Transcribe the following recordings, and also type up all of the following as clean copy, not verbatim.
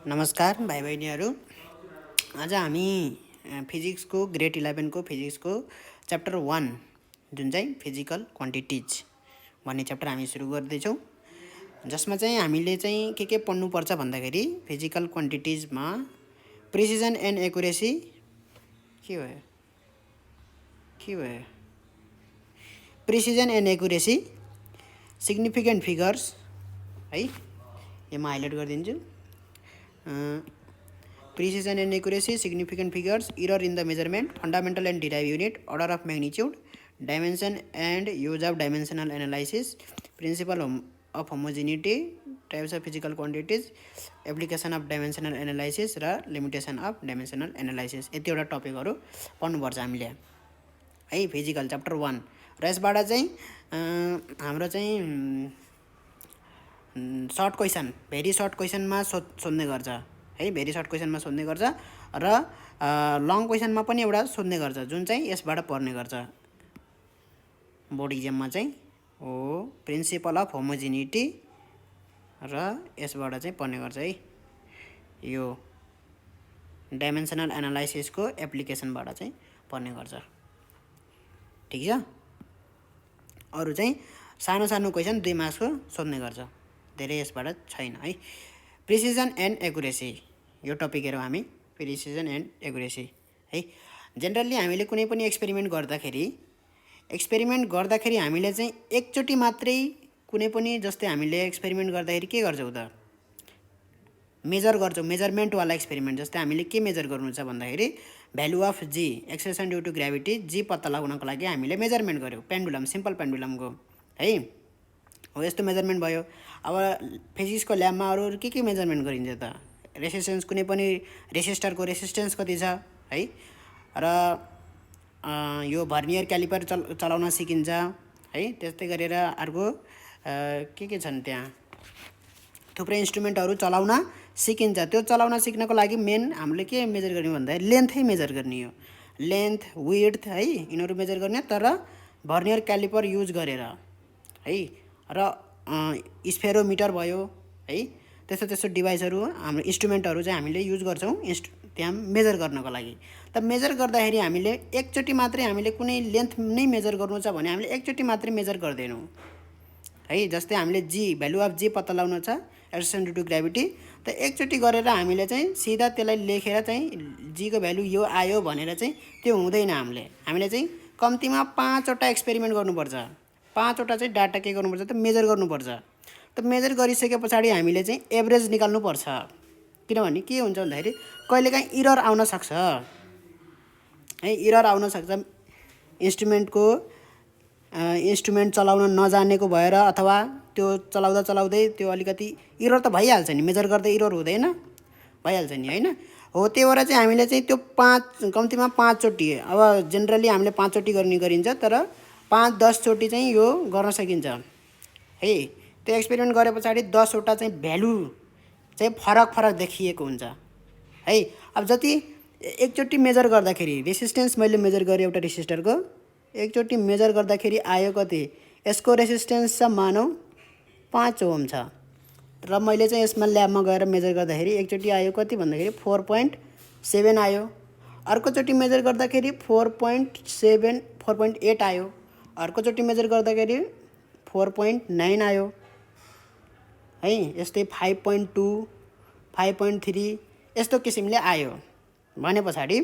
नमस्कार भाइ बहिनीहरू। आज हामी फिजिक्सको ग्रेड 11 को फिजिक्सको च्याप्टर 1 जुन चाहिँ फिजिकल क्वान्टिटिज भन्ने च्याप्टर हामी सुरु गर्दैछौँ, जसमा चाहिँ हामीले चाहिँ के पढ्नुपर्छ भन्दाखेरि फिजिकल क्वान्टिटिजमा प्रिसिजन एन्ड एक्युरेसी के भयो precision and accuracy, significant figures है, यो म हाइलाइट गरिदिन्छु। Precision and accuracy, significant figures, error in the measurement, fundamental and derived unit, order of magnitude, dimension and use of dimensional analysis, principle of homogeneity, types of physical quantities, application of dimensional analysis र limitation of dimensional analysis। यतिवटा टपिकहरू पढ्नुपर्छ हामीले है physical chapter 1 र यसबाट चाहिँ हाम्रो चाहिँ सर्ट क्वेसन, भेरी सर्ट क्वेसनमा सोध्ने गर्छ है, भेरी सर्ट क्वेसनमा सोध्ने गर्छ र लङ क्वेसनमा पनि एउटा सोध्ने गर्छ, जुन चाहिँ यसबाट पर्ने गर्छ बोर्ड इक्जाममा चाहिँ हो प्रिन्सिपल अफ होमोजिनिटी र यसबाट चाहिँ पर्ने गर्छ है, यो डाइमेन्सनल एनालाइसिसको एप्लिकेसनबाट चाहिँ पर्ने गर्छ। ठिक छ, अरू चाहिँ सानो सानो क्वेसन 2 मार्क्सको सोध्ने गर्छ, धेरै यसबाट छैन है। प्रिसिजन एन्ड एक्युरेसी यो टपिक हेरौँ हामी, प्रिसिजन एन्ड एक्युरेसी है। जेनरली हामीले कुनै पनि एक्सपेरिमेन्ट गर्दाखेरि हामीले चाहिँ एकचोटि मात्रै कुनै पनि, जस्तै हामीले एक्सपेरिमेन्ट गर्दाखेरि के गर्छौँ त, मेजर गर्छौँ, मेजरमेन्टवाला एक्सपेरिमेन्ट। जस्तै हामीले के मेजर गर्नु छ भन्दाखेरि value of G, acceleration due to gravity, G पत्ता लगाउनको लागि हामीले मेजरमेन्ट गर्यौँ पेन्डुलम, सिम्पल पेन्डुलमको है, हो यस्तो मेजरमेन्ट भयो। अब फिजिक्सको ल्याबमा अरू के मेजरमेन्ट गरिन्छ त, रेसिस्टेन्स, कुनै पनि रेसिस्टरको रेसिस्टेन्स कति छ है, र यो भर्नियर क्यालिपर चलाउन सिकिन्छ है। त्यस्तै गरेर अर्को के छन्, त्यहाँ थुप्रै इन्स्ट्रुमेन्टहरू चलाउन सिकिन्छ। त्यो चलाउन सिक्नको लागि मेन हामीले के मेजर गर्ने भन्दाखेरि लेन्थै मेजर गर्ने हो, लेन्थ विड्थ है, यिनीहरू मेजर गर्ने, तर भर्नियर क्यालिपर युज गरेर है, र स्फेरोमिटर भयो है, त्यस्तो डिभाइसहरू हाम्रो इन्स्ट्रुमेन्टहरू चाहिँ हामीले युज गर्छौँ त्यहाँ मेजर गर्नको लागि। त मेजर गर्दाखेरि हामीले एकचोटि मात्रै, हामीले कुनै लेन्थ नै मेजर गर्नु छ भने हामीले एकचोटि मात्रै मेजर गर्दैनौँ है। जस्तै हामीले जी, भ्यालु अफ जी पत्ता लगाउनु छ, एक्सेलेरेसन ड्यु टु ग्राभिटी, त एकचोटि गरेर हामीले चाहिँ सिधा त्यसलाई लेखेर चाहिँ जीको भ्यालु यो आयो भनेर चाहिँ त्यो हुँदैन। हामीले चाहिँ कम्तीमा 5 वटा एक्सपेरिमेन्ट गर्नुपर्छ, 5 वटा चाहिँ डाटा के गर्नुपर्छ त, मेजर गर्नुपर्छ। त मेजर गरिसके पछाडि हामीले चाहिँ एभरेज निकाल्नुपर्छ, किनभने के हुन्छ भन्दाखेरि कहिलेकाहीँ इरर आउन सक्छ है, इरर आउन सक्छ इन्स्ट्रुमेन्ट चलाउन नजानेको भएर, अथवा त्यो चलाउँदै त्यो अलिकति इरर त भइहाल्छ नि, मेजर गर्दै इरर हुँदैन, भइहाल्छ नि होइन। हो त्यही भएर चाहिँ हामीले चाहिँ त्यो कम्तीमा 5 चोटि, अब जेनरली हामीले 5 चोटि गरिन्छ, तर 5-10 चोटि चाहिँ यो गर्न सकिन्छ है। त्यो एक्सपेरिमेन्ट गरे पछाडि 10 वटा चाहिँ भ्यालु चाहिँ फरक देखिएको हुन्छ है। अब जति एकचोटि मेजर गर्दाखेरि रेसिस्टेन्स मैले मेजर गरेँ एउटा रेसिस्टरको, एकचोटि मेजर गर्दाखेरि आयो कति, यसको रेसिस्टेन्स छ मानौँ 5 ओम छ, र मैले चाहिँ यसमा ल्याबमा गएर मेजर गर्दाखेरि एकचोटि आयो कति भन्दाखेरि 4.7 आयो, अर्कोचोटि मेजर गर्दाखेरि 4.8 आयो, अर्कोचोटि मेजर गर्दाखेरि 4.9 आयो है, यस्तै 5.2, 5.3 यस्तो किसिमले आयो भने पछाडि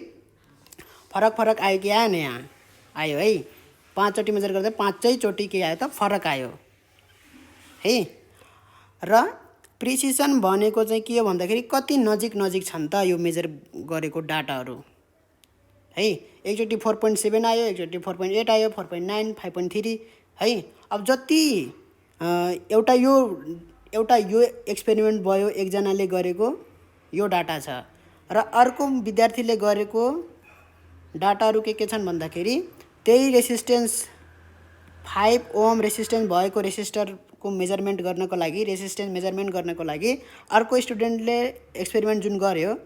फरक आयो कि आएन, यहाँ आयो है। 5 चोटि मेजर गर्दा 5 चोटि के आयो त, फरक आयो है। र प्रिसिसन भनेको चाहिँ के हो भन्दाखेरि कति नजिक छन् त यो मेजर गरेको डाटाहरू है। एकचोटि 4.7 आयो, एकचोटि 4.8 आयो, 4.9, 5.3 है। अब जति एउटा यो एक्सपेरिमेन्ट भयो, एकजनाले गरेको यो डाटा छ, र अर्को विद्यार्थीले गरेको डाटाहरू के छन् भन्दाखेरि त्यही रेसिस्टेन्स 5 ओम रेसिस्टेन्स भएको रेसिस्टरको मेजरमेन्ट गर्नको लागि, रेसिस्टेन्स मेजरमेन्ट गर्नको लागि अर्को स्टुडेन्टले एक्सपेरिमेन्ट जुन गर्यो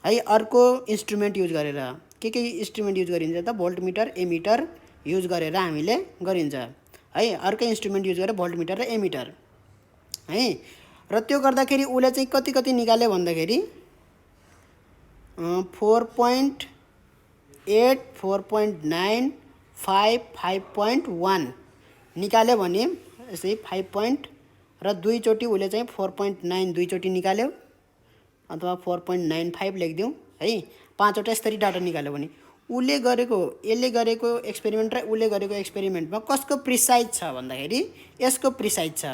है, अर्को इन्स्ट्रुमेन्ट युज गरेर, के इन्स्ट्रुमेन्ट युज गरिन्छ त, भोल्टमिटर, एमिटर युज गरेर हामीले गरिन्छ है, अर्कै इन्स्ट्रुमेन्ट युज गरेर भोल्टमिटर र एमिटर है। र त्यो गर्दाखेरि उसले चाहिँ कति कति निकाल्यो भन्दाखेरि 4.8 4.9 5 5.1 निकाल्यो भने यसै 5 र दुईचोटि उसले चाहिँ 4.9 दुईचोटि निकाल्यो अथवा 4.95 लेखिदिउँ है। पाँचवटा यसरी डाटा निकाल्यो भने यसले गरेको एक्सपेरिमेन्ट र उसले गरेको एक्सपेरिमेन्टमा कसको प्रिसाइज छ भन्दाखेरि यसको प्रिसाइज छ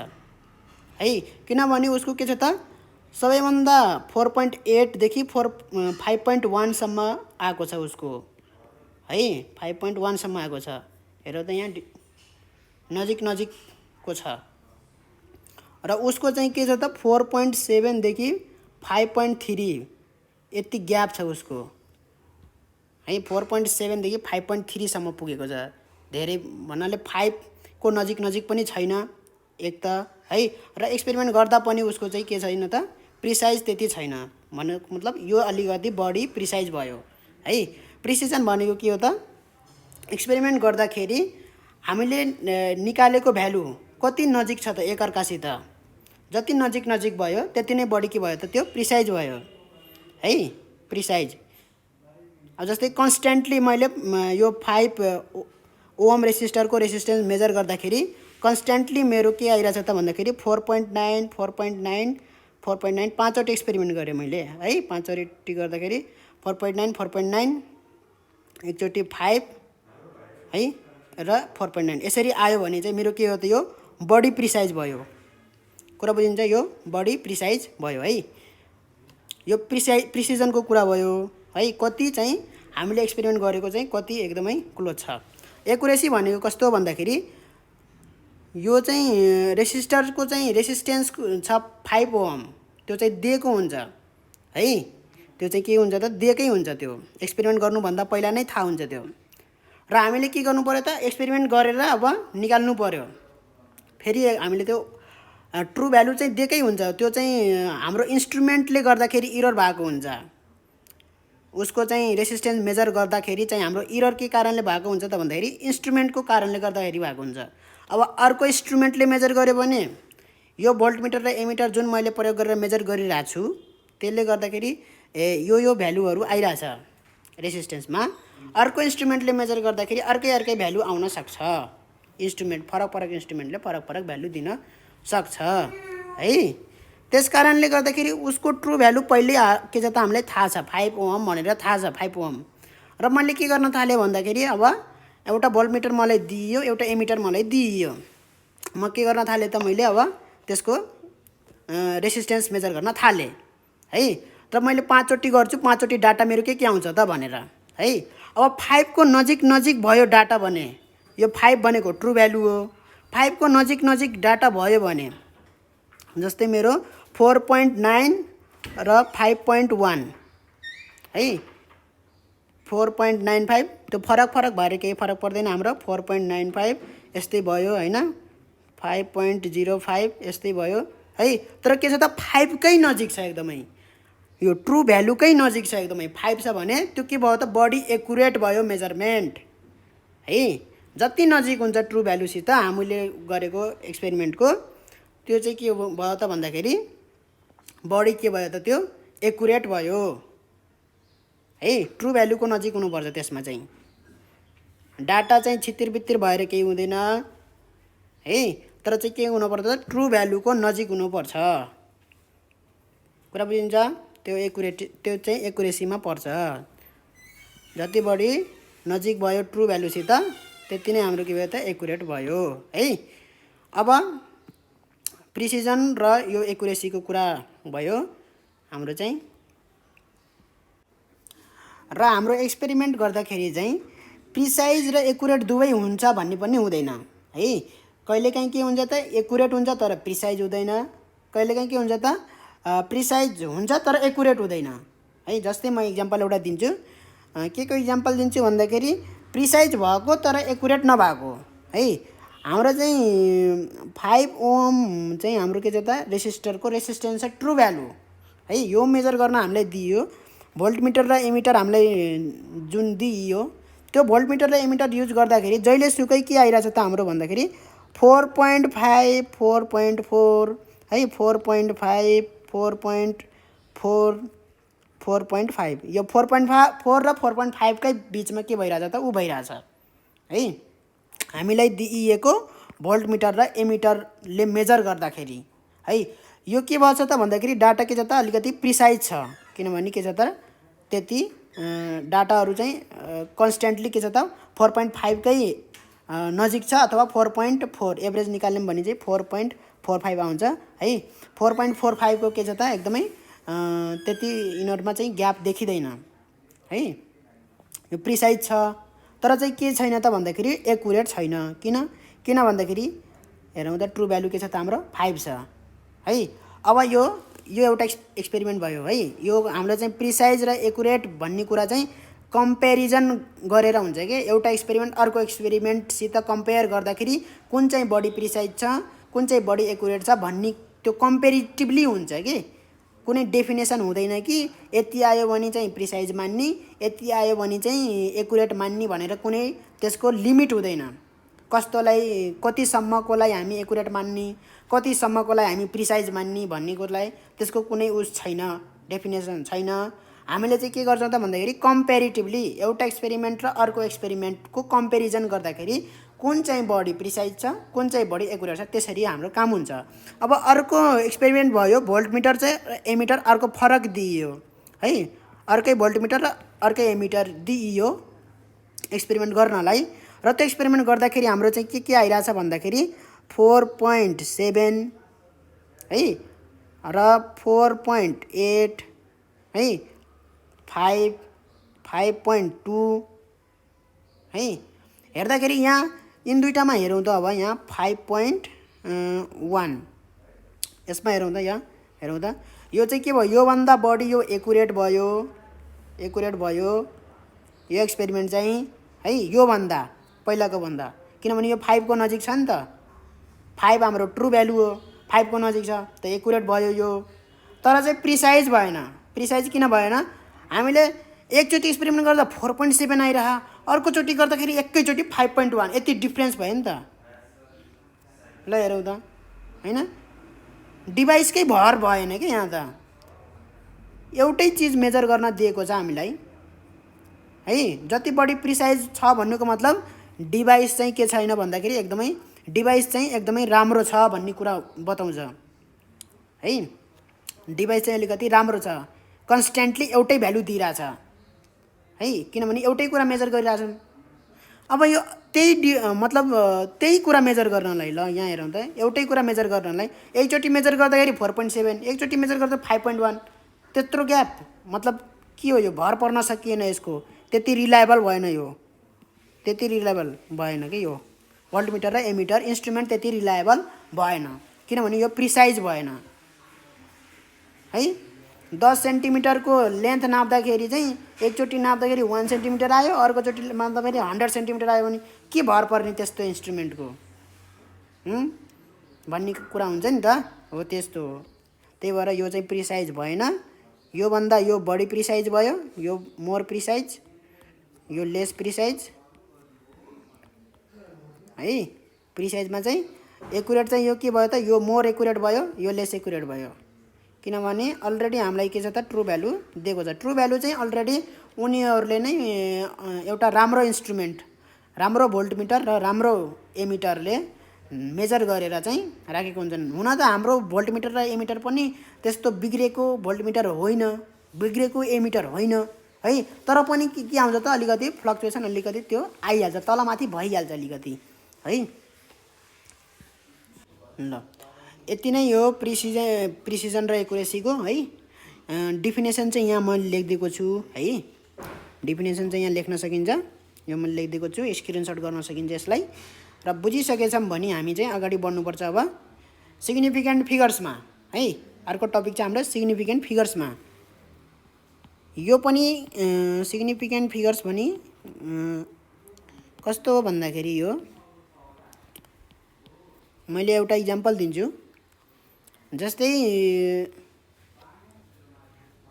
है। किनभने उसको के छ त सबैभन्दा 4.8 देखि 5.1 सम्म आएको छ उसको है। 5.1 सम्म आएको छ। हेर त यहाँ नजिक नजिकको छ र उसको चाहिँ के छ त 4.7 देखि 5.3 यति ग्याप छ उसको है। 4.7 देखि 5.3 सम्म पुगेको छ। धेरै भन्नाले 5 को नजिक नजिक पनि छैन एक त है। र एक्सपेरिमेन्ट गर्दा पनि उसको चाहिँ के छैन त प्रिसाइज त्यति छैन। मतलब यो अलिकति बढी प्रिसाइज भयो है। प्रिसिजन भनेको के हो त एक्सपेरिमेन्ट गर्दाखेरि हामीले निकालेको भ्यालु कति नजिक छ त एकअर्कासित। जति नजिक नजिक भयो त्यति नै बढी के भयो त त्यो प्रिसाइज भयो है। प्रिसाइज अब जस्तै कन्स्ट्यान्टली मैले यो 5 ओम रेसिस्टरको रेसिस्टेन्स मेजर गर्दाखेरि कन्स्ट्यान्टली मेरो के आइरहेछ त भन्दाखेरि 4.9 4.9 4.9 पाँचवटा एक्सपेरिमेन्ट गरेँ मैले है। पाँचवटा गर्दाखेरि 4.9 4.9 एकचोटि 5 है र 4.9 यसरी आयो भने चाहिँ मेरो के हो त यो बढी प्रिसाइज भयो। कुरा बुझिन्छ? यो बढी प्रिसाइज भयो है। यो प्रिसिजनको कुरा भयो है। कति चाहिँ हामीले एक्सपेरिमेन्ट गरेको चाहिँ कति एकदमै क्लोज छ। एकुरेसी भनेको कस्तो भन्दाखेरि यो चाहिँ रेसिस्टरको चाहिँ रेसिस्टेन्स छ 5 ओम त्यो चाहिँ दिएको हुन्छ है। त्यो चाहिँ के हुन्छ त दिएकै हुन्छ। त्यो एक्सपेरिमेन्ट गर्नुभन्दा पहिला नै थाहा हुन्छ त्यो। र हामीले के गर्नु पर्यो त एक्सपेरिमेन्ट गरेर अब निकाल्नु पर्यो। फेरि हामीले त्यो ट्रु भ्यालु चाहिँ दिएकै हुन्छ। त्यो चाहिँ हाम्रो इन्स्ट्रुमेन्टले गर्दाखेरि इरर भएको हुन्छ। उसको चाहिँ रेसिस्टेन्स मेजर गर्दाखेरि चाहिँ हाम्रो इरर के कारणले भएको हुन्छ त भन्दाखेरि इन्स्ट्रुमेन्टको कारणले गर्दाखेरि भएको हुन्छ। अब अर्को इन्स्ट्रुमेन्टले मेजर गर्यो भने यो भोल्टमिटर र एमिटर जुन मैले प्रयोग गरेर मेजर गरिरहेको छु त्यसले गर्दाखेरि यो भ्यालुहरू आइरहेछ रेसिस्टेन्समा। अर्को इन्स्ट्रुमेन्टले मेजर गर्दाखेरि अर्कै भ्यालु आउन सक्छ। इन्स्ट्रुमेन्ट फरक इन्स्ट्रुमेन्टले फरक भ्यालु दिन सक्छ है। त्यस कारणले गर्दाखेरि उसको ट्रु भ्यालु पहिले के छ त हामीलाई थाहा छ 5 ओम भनेर थाहा छ 5 ओम। र मैले के गर्न थालेँ भन्दाखेरि अब एउटा भोल्टमिटर मलाई दिइयो एउटा एमिटर मलाई दिइयो। म के गर्न थालेँ त मैले अब त्यसको रेसिस्टेन्स मेजर गर्न थालेँ है। र मैले 5 चोटि गर्छु 5 चोटि डाटा मेरो के आउँछ त भनेर है। अब 5 को नजिक नजिक भयो डाटा भने यो 5 भनेको ट्रु भ्यालु हो। 5 को नजिक नजिक डाटा भयो भने जस्तै मेरो 4.9 र 5.1 है। 4.95 त्यो फरक भएर केही फरक पर्दैन हाम्रो। 4.95 यस्तै भयो हैन। 5.05 यस्तै भयो है। तर के छ त 5 कै नजिक छ एकदमै। यो ट्रु भ्यालुकै नजिक छ एकदमै। 5 छ भने त्यो के भयो त बढी एकुरेट भयो मेजरमेन्ट है। जति नजिक हुन्छ ट्रु भ्यालुसित हामीले गरेको एक्सपेरिमेन्टको त्यो चाहिँ के भयो त भन्दाखेरि बढी के भयो त त्यो एकुरेट भयो है। ट्रु भ्यालुको नजिक हुनुपर्छ। त्यसमा चाहिँ डाटा चाहिँ छित्तिरबित्तिर भएर केही हुँदैन है। तर चाहिँ के हुनुपर्छ त ट्रु भ्यालुको नजिक हुनुपर्छ। कुरा बुझिन्छ? त्यो चाहिँ एकुरेसीमा पर्छ। जति बढी नजिक भयो ट्रु भ्यालुसित त्यति नै हाम्रो के भयो त एकुरेट भयो है। अब प्रिसिजन र यो एकुरेसीको कुरा भयो हाम्रो चाहिँ। र हाम्रो एक्सपेरिमेन्ट गर्दाखेरि चाहिँ प्रिसाइज र एकुरेट दुवै हुन्छ भन्ने पनि हुँदैन है। कहिलेकाहीँ के हुन्छ त एकुरेट हुन्छ तर प्रिसाइज हुँदैन। कहिलेकाहीँ के हुन्छ त प्रिसाइज हुन्छ तर एकुरेट हुँदैन है। जस्तै म इक्जाम्पल एउटा दिन्छु। के को इक्जाम्पल दिन्छु भन्दाखेरि प्रिसाइज भएको तर एकुरेट नभएको है। हाम्रो चाहिँ 5 ओम चाहिँ हाम्रो के छ त रेसिस्टरको रेसिस्टेन्स छ ट्रु भ्यालु है। यो मेजर गर्न हामीलाई दियो। भोल्टमिटर र एमिटर हामीलाई जुन दिइयो त्यो भोल्टमिटर र एमिटर युज गर्दाखेरि जहिले सुकै के आइरहेछ त हाम्रो भन्दाखेरि 4.5 4.4 है 4.5 4.4 4.5 यो 4.4 र 4.5 कै बिचमा के भइरहेछ त ऊ भइरहेछ है। हामीलाई दिइएको भोल्टमिटर र एमिटरले मेजर गर्दाखेरि है यो के भन्छ त भन्दाखेरि डाटा के छ त अलिकति प्रिसाइज छ, किनभने के छ त त्यति डाटाहरू चाहिँ कन्स्ट्यान्टली के छ त 4.5 कै नजिक छ अथवा 4.4 एभरेज निकाल्ने भने चाहिँ 4.45 आउँछ है। 4.45 को के छ त एकदमै त्यति यिनीहरूमा चाहिँ ग्याप देखिँदैन है। यो प्रिसाइज छ तर चाहिँ के छैन त भन्दाखेरि एकुरेट छैन। किन भन्दाखेरि हेरौँ त ट्रु भ्यालु के छ त हाम्रो 5 छ है। अब यो एउटा एक्सपेरिमेन्ट भयो है। यो हाम्रो चाहिँ प्रिसाइज र एकुरेट भन्ने कुरा चाहिँ कम्पेरिजन गरेर हुन्छ कि एउटा एक्सपेरिमेन्ट अर्को एक्सपेरिमेन्टसित कम्पेयर गर्दाखेरि कुन चाहिँ बढी प्रिसाइज छ कुन चाहिँ बढी एकुरेट छ भन्ने त्यो कम्पेरिटिभली हुन्छ कि कुनै डेफिनेसन हुँदैन कि यति आयो भने चाहिँ प्रिसाइज मान्ने यति आयो भने चाहिँ एकुरेट मान्ने भनेर कुनै त्यसको लिमिट हुँदैन। कस्तोलाई कतिसम्मकोलाई हामी एकुरेट मान्ने कतिसम्मकोलाई हामी प्रिसाइज मान्ने भन्ने कुरालाई त्यसको कुनै उस छैन, डेफिनेसन छैन। हामीले चाहिँ के गर्छौँ त भन्दाखेरि कम्पेरिटिभली एउटा एक्सपेरिमेन्ट र अर्को एक्सपेरिमेन्टको कम्पेरिजन गर्दाखेरि कुन चाहिँ बढी प्रिसाइज छ कुन चाहिँ बढी एकुरेट छ त्यसरी हाम्रो काम हुन्छ। अब अर्को एक्सपेरिमेन्ट भयो भोल्टमिटर चाहिँ एमिटर अर्को फरक दिइयो है। अर्कै भोल्टमिटर र अर्कै एमिटर दिइयो एक्सपेरिमेन्ट गर्नलाई र त्यो एक्सपेरिमेन्ट गर्दाखेरि हाम्रो चाहिँ के आइरहेछ भन्दाखेरि 4.7 है र 4.8 है 5.2 है। हेर्दाखेरि यहाँ यिन दुईटामा हेरौँ त अब यहाँ 5.1 यसमा हेरौँ त यहाँ हेरौँ त यो चाहिँ के भयो योभन्दा बढी यो एकुरेट भयो यो एक्सपेरिमेन्ट चाहिँ है योभन्दा पहिलाको भन्दा, किनभने यो 5 को नजिक छ नि त। 5 हाम्रो ट्रु भ्यालु हो, 5 को नजिक छ त एकुरेट भयो यो। तर चाहिँ प्रिसाइज भएन। प्रिसाइज किन भएन? हामीले एकचोटि एक्सपेरिमेन्ट गर्दा 4.7 आइरह अर्कोचोटि गर्दाखेरि एकैचोटि 5.1 यति डिफ्रेन्स भयो नि त। ल हेरौँ त हैन डिभाइसकै भर भएन कि यहाँ त एउटै चिज मेजर गर्न दिएको छ हामीलाई है। जति बढी प्रिसाइज छ भन्नुको मतलब डिभाइस चाहिँ के छैन भन्दाखेरि एकदमै डिभाइस चाहिँ एकदमै राम्रो छ भन्ने कुरा बताउँछ है। डिभाइस चाहिँ अलिकति राम्रो छ, कन्स्ट्यान्टली एउटै भ्यालु दिइरहेछ है, किनभने एउटै कुरा मेजर गरिरहेछन्। अब यो त्यही कुरा मेजर गर्नलाई ल यहाँ हेरौँ त एउटै कुरा मेजर गर्नलाई एकचोटि मेजर गर्दाखेरि 4.7 एकचोटि मेजर गर्दा 5.1 त्यत्रो ग्याप मतलब के हो? यो भर पर्न सकिएन, यसको त्यति रिलायबल भएन, यो त्यति रिलायबल भएन कि यो भोल्टमिटर र एमिटर इन्स्ट्रुमेन्ट त्यति रिलायबल भएन, किनभने यो प्रिसाइज भएन है। 10 सेन्टिमिटरको लेन्थ नाप्दाखेरि चाहिँ एकचोटि नाप्दाखेरि 1 सेन्टिमिटर आयो, अर्कोचोटि नाप्दाखेरि 100 सेन्टिमिटर आयो भने के भर पर्ने त्यस्तो इन्स्ट्रुमेन्टको भन्ने कुरा हुन्छ नि त। हो त्यस्तो हो। त्यही भएर यो चाहिँ प्रिसाइज भएन। योभन्दा यो बढी प्रिसाइज भयो, यो मोर प्रिसाइज, यो लेस प्रिसाइज है। प्रिसाइजमा चाहिँ एकुरेट चाहिँ यो के भयो त यो मोर एकुरेट भयो, यो लेस एकुरेट भयो, किनभने अलरेडी हामीलाई के छ त ट्रु भ्यालु दिएको छ। ट्रु भ्यालु चाहिँ अलरेडी उनीहरूले नै एउटा राम्रो इन्स्ट्रुमेन्ट राम्रो भोल्टमिटर र राम्रो एमिटरले मेजर गरेर चाहिँ राखेको हुन्छन्। हुन त हाम्रो भोल्टमिटर र एमिटर पनि त्यस्तो बिग्रेको भोल्टमिटर होइन, बिग्रेको एमिटर होइन है। तर पनि के आउँछ त अलिकति फ्लक्चुएसन अलिकति त्यो आइहाल्छ, तलमाथि भइहाल्छ अलिकति है। ल यति नै हो प्रिसिजन र एकुरेसीको है। डिफिनेसन चाहिँ यहाँ मैले लेखिदिएको छु है। डिफिनेसन चाहिँ यहाँ लेख्न सकिन्छ, यो मैले लेखिदिएको छु, स्क्रिनसट गर्न सकिन्छ यसलाई। र बुझिसकेछौँ भने हामी चाहिँ अगाडि बढ्नुपर्छ अब सिग्निफिकेन्ट फिगर्समा है। अर्को टपिक चाहिँ हाम्रो सिग्निफिकेन्ट फिगर्समा। यो पनि सिग्निफिकेन्ट फिगर्स पनि कस्तो हो भन्दाखेरि यो मैले एउटा इक्जाम्पल दिन्छु। जस्तै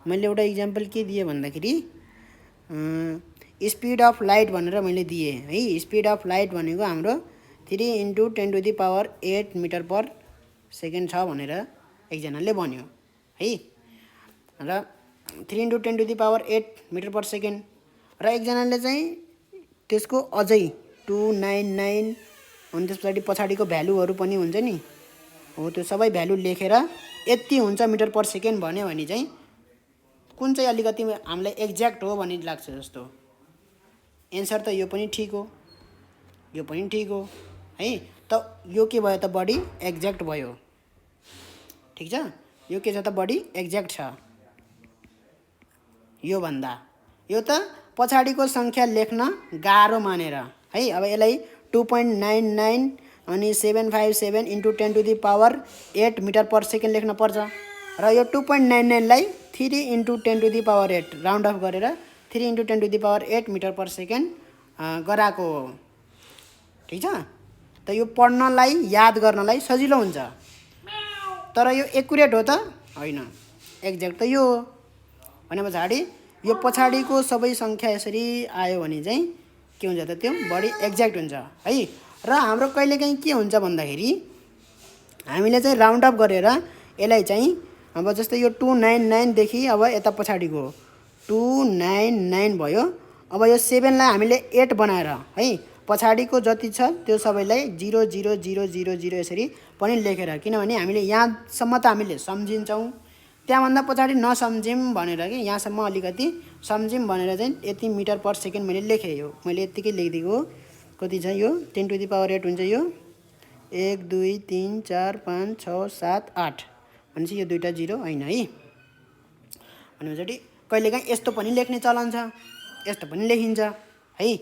मैले एउटा इक्जाम्पल के दिएँ भन्दाखेरि स्पिड अफ लाइट भनेर मैले दिएँ है। स्पिड अफ लाइट भनेको हाम्रो 3 × 10⁸ मिटर पर सेकेन्ड छ भनेर एकजनाले भन्यो है। र 3 × 10⁸ मिटर पर सेकेन्ड र एकजनाले चाहिँ त्यसको अझै 299 अनि त्यस पछाडिको भ्यालुहरू पनि हुन्छ नि हो, त्यो सबै भ्यालु लेखेर यति हुन्छ मिटर पर सेकेन्ड भन्यो भने चाहिँ कुन चाहिँ अलिकति हामीलाई एक्ज्याक्ट हो भन्ने लाग्छ जस्तो। एन्सर त यो पनि ठिक हो, यो पनि ठिक हो है। त यो के भयो त बढी एक्ज्याक्ट भयो। ठिक छ, यो के छ त बढी एक्ज्याक्ट छ यो भन्दा। यो त पछाडिको सङ्ख्या लेख्न गाह्रो मानेर है। अब यसलाई 2.99 अनि 757 × 10⁸ मिटर पर सेकेन्ड लेख्न पर्छ र यो 2.99 लाई 3 × 10⁸ राउन्ड अफ गरेर 3 × 10⁸ मिटर पर सेकेन्ड गराएको हो। ठिक छ, त यो पढ्नलाई याद गर्नलाई सजिलो हुन्छ, तर यो एकुरेट हो त होइन, एक्ज्याक्ट त यो हो। भने पछाडि यो पछाडिको सबै सङ्ख्या यसरी आयो भने चाहिँ के हुन्छ त त्यो बढी एक्ज्याक्ट हुन्छ है। र हाम्रो कहिलेकाहीँ के हुन्छ भन्दाखेरि हामीले चाहिँ राउन्ड अफ गरेर यसलाई चाहिँ अब जस्तै यो 299 देखि अब यता पछाडिको 299 भयो। अब यो 7 लाई हामीले 8 बनाएर है पछाडिको जति छ त्यो सबैलाई 00000 यसरी पनि लेखेर, किनभने हामीले यहाँसम्म त हामीले सम्झिन्छौँ, त्यहाँभन्दा पछाडि नसम्झौँ भनेर कि यहाँसम्म अलिकति सम्झौँ भनेर चाहिँ यति मिटर पर सेकेन्ड मैले लेखेँ। यो मैले यत्तिकै लेखिदिएको। कति छ यो 10⁸ हुन्छ यो 1 2 3 4 5 6 7 8 भनेपछि यो दुईवटा जिरो होइन है। भनेपछि कहिलेकाहीँ यस्तो पनि लेख्ने चलन छ, यस्तो पनि लेखिन्छ है।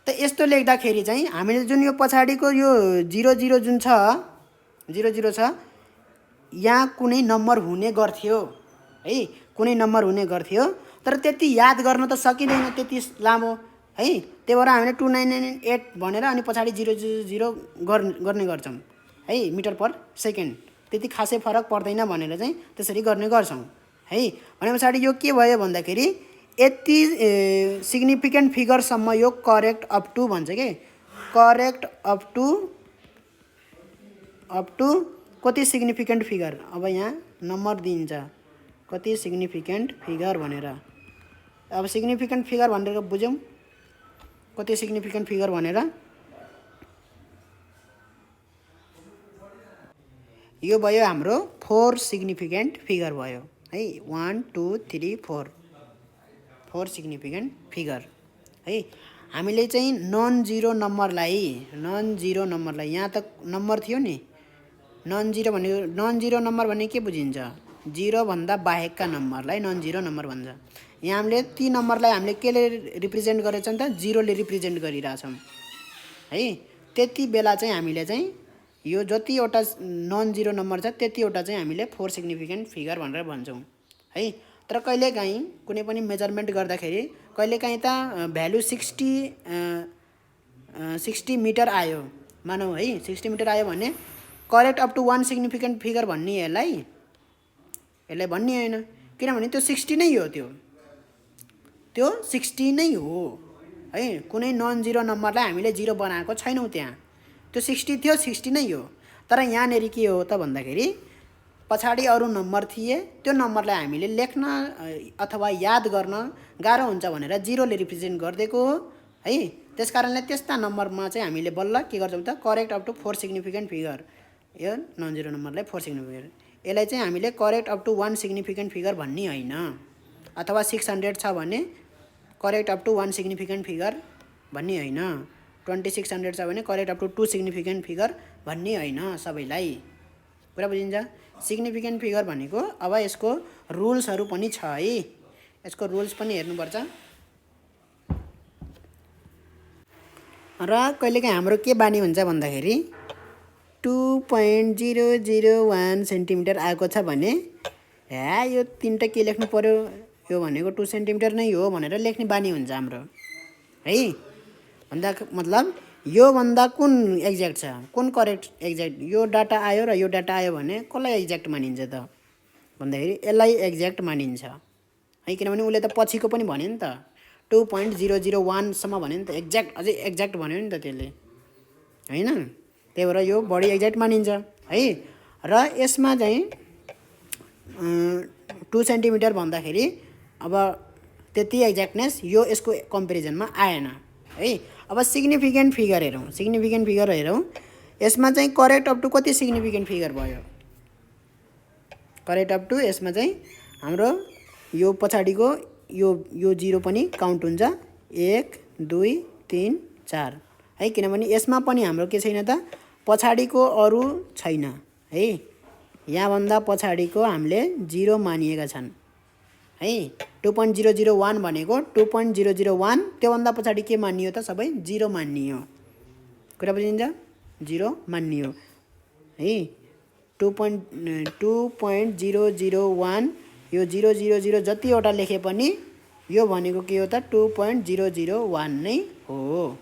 त यस्तो लेख्दाखेरि चाहिँ हामीले जुन यो पछाडिको यो 00 जुन छ 00 छ यहाँ कुनै नम्बर हुने गर्थ्यो है, कुनै नम्बर हुने गर्थ्यो, तर त्यति याद गर्न त सकिँदैन त्यति लामो है। त्यही भएर हामीले 299 भनेर अनि पछाडि 000 गर्ने गर्छौँ है मिटर पर सेकेन्ड। त्यति खासै फरक पर्दैन भनेर चाहिँ त्यसरी गर्ने गर्छौँ है। भने पछाडि यो के भयो भन्दाखेरि यति सिग्निफिकेन्ट फिगरसम्म यो करेक्ट अप टु भन्छ के, करेक्ट अप टु कति सिग्निफिकेन्ट फिगर। अब यहाँ नम्बर दिन्छ कति सिग्निफिकेन्ट फिगर भनेर। अब सिग्निफिकेन्ट फिगर भनेर बुझौँ कति सिग्निफिकेन्ट फिगर भनेर। यो भयो हाम्रो 4 सिग्निफिकेन्ट फिगर भयो है। 1 2 3 4 सिग्निफिकेन्ट फिगर है। हामीले चाहिँ नन जिरो नम्बरलाई यहाँ त नम्बर थियो नि, नन जिरो नम्बर भने के बुझिन्छ, 0 भन्दा बाहेकका नम्बरलाई नन जिरो नम्बर भन्छ। यहाँ हामीले ती नम्बरलाई हामीले केले रिप्रेजेन्ट गरेछौँ त, 0 ले रिप्रेजेन्ट गरिरहेछौँ है। त्यति बेला चाहिँ हामीले चाहिँ यो जतिवटा नन जिरो नम्बर छ त्यतिवटा चाहिँ हामीले 4 सिग्निफिकेन्ट फिगर भनेर भन्छौँ है। तर कहिलेकाहीँ कुनै पनि मेजरमेन्ट गर्दाखेरि कहिलेकाहीँ त भ्यालु 60 मिटर आयो मानौँ है, 60 मिटर आयो भने correct up to 1 significant figure भन्ने यसलाई भन्ने होइन, किनभने त्यो 60 नै हो, त्यो 60 नै हो है। कुनै नन जिरो नम्बरलाई हामीले 0 बनाएको छैनौँ, त्यहाँ त्यो 60 थियो, 60 नै हो। तर यहाँनिर के हो त भन्दाखेरि पछाडि अरू नम्बर थिए, त्यो नम्बरलाई हामीले लेख्न अथवा याद गर्न गाह्रो हुन्छ भनेर 0 ले रिप्रेजेन्ट गरिदिएको हो है। त्यस कारणले त्यस्ता नम्बरमा चाहिँ हामीले बल्ल के गर्छौँ त correct up to 4 significant figure, यो नन जिरो नम्बरलाई 4 सिग्निफिकेन्ट, यसलाई चाहिँ हामीले correct up to 1 significant figure भन्ने होइन। अथवा 600 छ भने correct up to 1 significant figure भन्ने होइन, 2600 छ भने correct up to 2 significant figure भन्ने होइन। सबैलाई पुरा बुझिन्छ। सिग्निफिकेन्ट फिगर भनेको अब यसको रुल्सहरू पनि छ है, यसको रुल्स पनि हेर्नुपर्छ। र कहिलेकाहीँ हाम्रो के बानी हुन्छ भन्दाखेरि 2.001 सेन्टिमिटर आएको छ भने यो तिनवटा के लेख्नु पर्यो, यो भनेको 2 सेन्टिमिटर नै हो भनेर लेख्ने बानी हुन्छ हाम्रो है। भन्दा मतलब यो भन्दा कुन एक्ज्याक्ट छ, कुन करेक्ट एक्ज्याक्ट, यो डाटा आयो र यो डाटा आयो भने कसलाई एक्ज्याक्ट मानिन्छ त भन्दाखेरि यसलाई एक्ज्याक्ट मानिन्छ है। किनभने उसले त पछिको पनि भन्यो नि त, 2.001 सम्म भन्यो नि त, एक्ज्याक्ट अझै एक्ज्याक्ट भन्यो नि त त्यसले होइन। त्यही भएर यो बढी एक्ज्याक्ट मानिन्छ है। र यसमा चाहिँ 2 सेन्टिमिटर भन्दाखेरि अब त्यति एक्ज्याक्टनेस यो यसको कम्पेरिजनमा आएन है। अब सिग्निफिकेन्ट फिगर हेरौँ। यसमा चाहिँ करेक्ट अप टु कति सिग्निफिकेन्ट फिगर भयो? करेक्ट अप टु यसमा चाहिँ हाम्रो यो पछाडिको यो 0 पनि काउन्ट हुन्छ, 1 2 3 4 है, किनभने यसमा पनि हाम्रो के छैन त, पछाडिको अरू छैन है। यहाँभन्दा पछाडिको हामीले 0 मानिएका छन् है। 2.001 भनेको 2.001, त्योभन्दा पछाडि के मानियो त? सबै 0 मानियो। कुरा बुझिन्छ? 0 मानियो है। 2.001 यो 000 जतिवटा लेखे पनि यो भनेको के हो त? 2.001 नै हो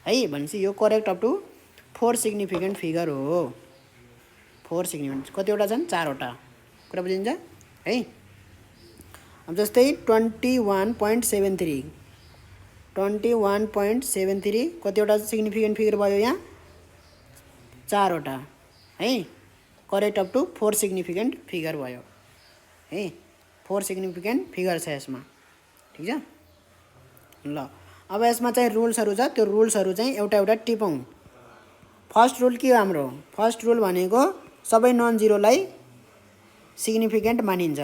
है। भनेपछि यो correct up to 4 significant figure हो। 4 सिग्निफिकेन्ट कतिवटा छन्? 4 वटा। कुरा बुझिन्छ है। अब जस्तै 21.73 कतिवटा सिग्निफिकेन्ट फिगर भयो यहाँ? 4 वटा है। Correct up to 4 significant figure भयो है। 4 सिग्निफिकेन्ट फिगर छ यसमा, ठिक छ ल। अब यसमा चाहिँ रुल्सहरू छ, त्यो रुल्सहरू चाहिँ एउटा एउटा टिपौँ। फर्स्ट रुल के हो हाम्रो? फर्स्ट रुल भनेको सबै नन जिरोलाई सिग्निफिकेन्ट मानिन्छ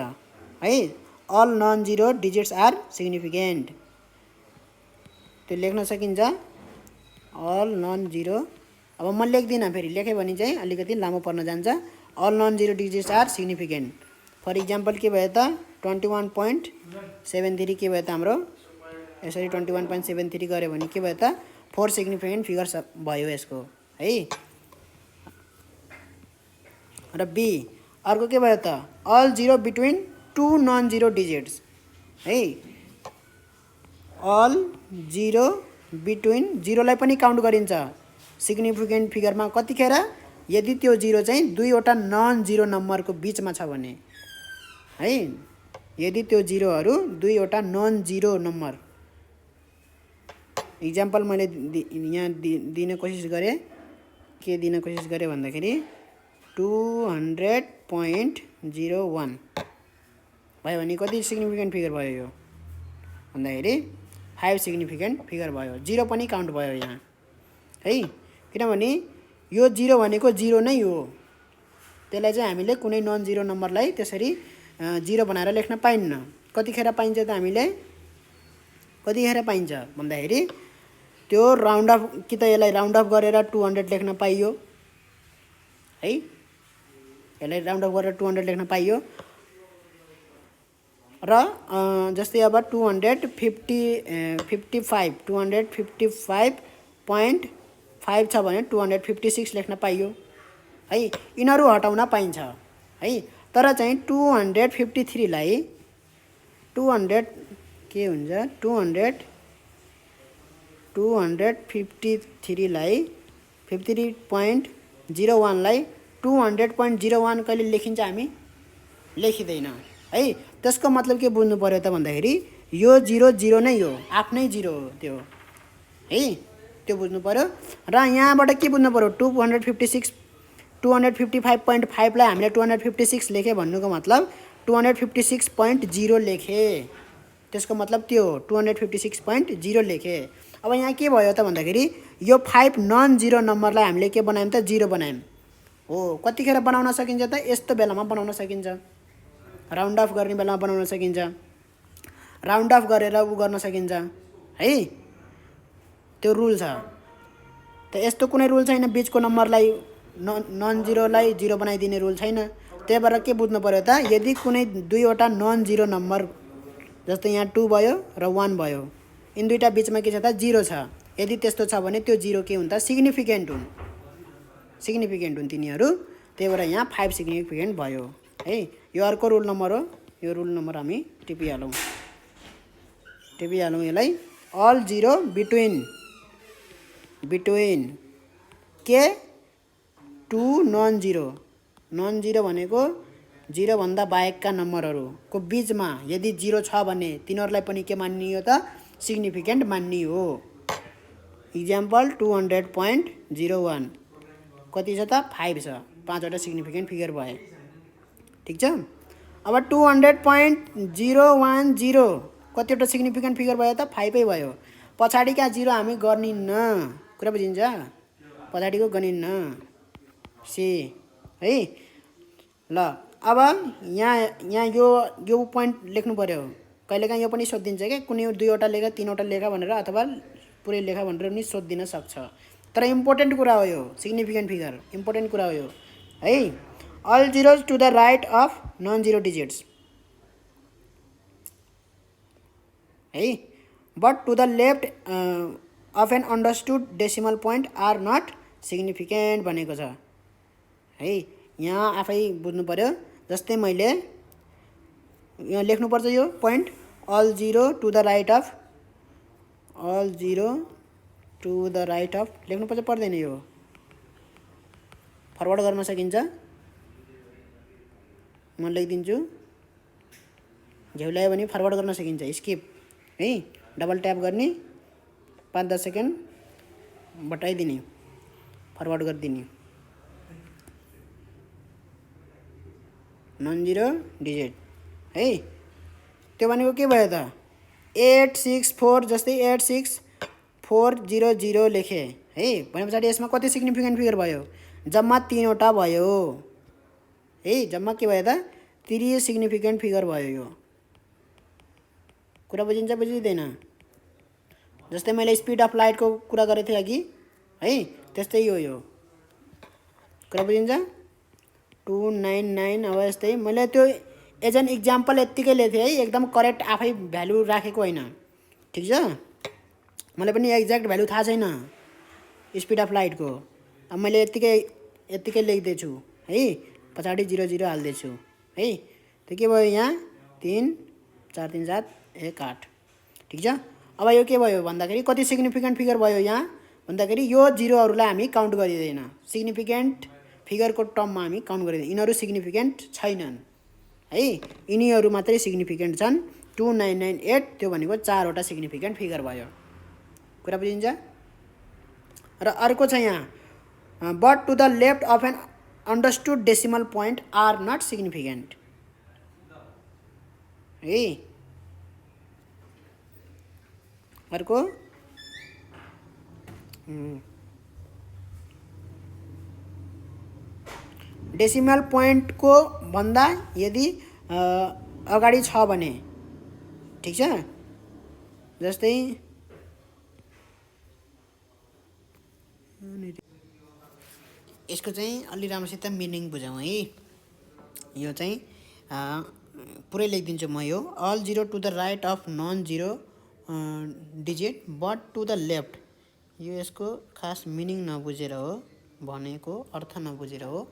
है। All non zero digits are significant, त्यो लेख्न सकिन्छ। अल नन जिरो, अब म लेख्दिनँ, फेरि लेखेँ भने चाहिँ अलिकति लामो पर्न जान्छ। All non zero digits are significant. For example के भयो त? 21.73 के भयो त हाम्रो? यसरी 21.73 गऱ्यो भने के भयो त? 4 सिग्निफिकेन्ट फिगर्स भयो यसको है। र बी अर्को के भयो त? All zero between 2 non zero digits है। अल जिरो बिट्विन, जिरोलाई पनि काउन्ट गरिन्छ सिग्निफिकेन्ट फिगरमा कतिखेर? यदि त्यो जिरो चाहिँ 2 वटा नन जिरो नम्बरको बिचमा छ भने है। यदि त्यो जिरोहरू 2 वटा नन जिरो नम्बर, इक्जाम्पल मैले यहाँ दिन कोसिस गरेँ, के दिन कोसिस गरेँ भन्दाखेरि 200.01 भयो भने कति सिग्निफिकेन्ट फिगर भयो यो भन्दाखेरि 5 सिग्निफिकेन्ट फिगर भयो। 0 पनि काउन्ट भयो यहाँ है, किनभने यो 0 भनेको 0 नै हो। त्यसलाई चाहिँ हामीले कुनै नन जिरो नम्बरलाई त्यसरी 0 बनाएर लेख्न पाइन्न। कतिखेर पाइन्छ त? हामीले कतिखेर पाइन्छ भन्दाखेरि त्यो राउन्ड अफ, कि त यसलाई राउन्ड अफ गरेर 200 लेख्न पाइयो है। यसलाई राउन्ड अफ गरेर 200 लेख्न पाइयो। र जस्तै अब 255.5 छ भने 256 लेख्न पाइयो है। यिनीहरू हटाउन पाइन्छ है। तर चाहिँ 253 लाई 200 के हुन्छ? 253 लाई 53.01 लाई 200.01 कहिले लेखिन्छ? हामी लेखिँदैन है। त्यसको मतलब के बुझ्नु पर्यो त भन्दाखेरि यो 0 नै हो, आफ्नै 0 हो त्यो है, त्यो बुझ्नु पर्यो। र यहाँबाट के बुझ्नु पर्यो? 255.5 लाई हामीले 256 लेखे भन्नुको मतलब 256.0 लेखे, त्यसको मतलब त्यो 256.0 लेखे। अब यहाँ के भयो त भन्दाखेरि यो 5 नन जिरो नम्बरलाई हामीले के बनायौँ त? 0 बनायौँ हो। कतिखेर बनाउन सकिन्छ त? यस्तो बेलामा बनाउन सकिन्छ, राउन्ड अफ गर्ने बेलामा बनाउन सकिन्छ, राउन्ड अफ गरेर उ गर्न सकिन्छ है। त्यो रुल छ। त यस्तो कुनै रुल छैन बिचको नम्बरलाई नन जिरोलाई 0 बनाइदिने रुल छैन। त्यही भएर के बुझ्नु पर्यो त? यदि कुनै 2 वटा नन जिरो नम्बर, जस्तै यहाँ 2 भयो र 1 भयो, यिन दुईटा बिचमा के छ त? 0 छ। यदि त्यस्तो छ भने त्यो 0 के हुन्छ? सिग्निफिकेन्ट हुन्, सिग्निफिकेन्ट हुन् तिनीहरू। त्यही भएर यहाँ 5 सिग्निफिकेन्ट भयो है। यो अर्को रुल नम्बर हो। यो रुल नम्बर हामी टिपिहालौँ यसलाई। अल जिरो बिट्विन के 2 नन जिरो, नन जिरो भनेको 0 भन्दा बाहेकका नम्बरहरूको बिचमा यदि 0 छ भने तिनीहरूलाई पनि के मानियो त? सिग्निफिकेन्ट मानियो। इक्जाम्पल 200.01 कति छ त? 5 छ। 5 वटा सिग्निफिकेन्ट फिगर भए, ठिक छ। अब 200.010 कतिवटा सिग्निफिकेन्ट फिगर भयो त 5 भयो। पछाडिका जिरो हामी गर्निन्न, कुरा बुझिन्छ? पछाडिको गनिन्न सी है। ल अब यहाँ यो पोइन्ट लेख्नु पर्यो। कहिलेकाहीँ यो पनि सोधिदिन्छ कि कुनै 2वटा लेखा 3वटा लेखा भनेर, अथवा पुरै लेखा भनेर पनि सोधिदिन सक्छ। तर इम्पोर्टेन्ट कुरा हो यो, सिग्निफिकेन्ट फिगर इम्पोर्टेन्ट कुरा हो यो है। All zeros to the right of non zero digits है, but to the left of an understood decimal point are not significant भनेको छ है। यहाँ आफै बुझ्नु पर्यो। जस्तै मैले यहाँ लेख्नुपर्छ यो point, all zero to the right of, all zero to the right of लेख्नुपर्छ, पर्दैन यो, फरवर्ड गर्न सकिन्छ। म लेखिदिन्छु, झ्याउ ल्यायो भने फरवर्ड गर्न सकिन्छ, स्किप है, डबल ट्याप गर्ने, 5-10 सेकेन्ड बटाइदिने, फरवर्ड गरिदिने। नन जिरो डिजिट है, त्यो भनेको के भयो त 864, जस्तै 86400 लेखेँ है। भने पछाडि यसमा कति सिग्निफिकेन्ट फिगर भयो? जम्मा 3वटा भयो है। जम्मा के भयो त 3 सिग्निफिकेन्ट फिगर भयो यो। कुरा बुझिन्छ बुझिँदैन? जस्तै मैले स्पिड अफ लाइटको कुरा गरेको थिएँ अघि है, त्यस्तै हो यो। कुरा बुझिन्छ? 299। अब यस्तै मैले त्यो एज एन इक्जाम्पल यत्तिकै लेखेँ है, एकदम करेक्ट आफै भ्यालु राखेको होइन, ठिक छ? मलाई पनि एक्ज्याक्ट भ्यालु थाहा छैन स्पिड अफ लाइटको। अब मैले यत्तिकै लेख्दैछु है, पछाडि 00 हाल्दैछु है। त्यो के भयो यहाँ 3 4 3 7 1 8, ठिक छ? अब यो के भयो भन्दाखेरि कति सिग्निफिकेन्ट फिगर भयो यहाँ भन्दाखेरि यो जिरोहरूलाई हामी काउन्ट गरिँदैन, सिग्निफिकेन्ट फिगरको टर्ममा हामी काउन्ट गरिँदैन। यिनीहरू सिग्निफिकेन्ट छैनन् है, यिनीहरू मात्रै सिग्निफिकेन्ट छन्। 2998 त्यो भनेको 4वटा सिग्निफिकेन्ट फिगर भयो। कुरा बुझिन्छ? र अर्को छ यहाँ, but to the left of an understood decimal point are not significant है। अर्को डेसिमल पोइन्टको भन्दा यदि अगाडि छ भने, ठिक छ? जस्तै यसको चाहिँ अलि राम्रोसित मिनिङ बुझौँ है। यो चाहिँ पुरै लेखिदिन्छु म यो, all zero to the right of non zero digit but to the left. यो यसको खास मिनिङ नबुझेर हो, भनेको अर्थ नबुझेर हो।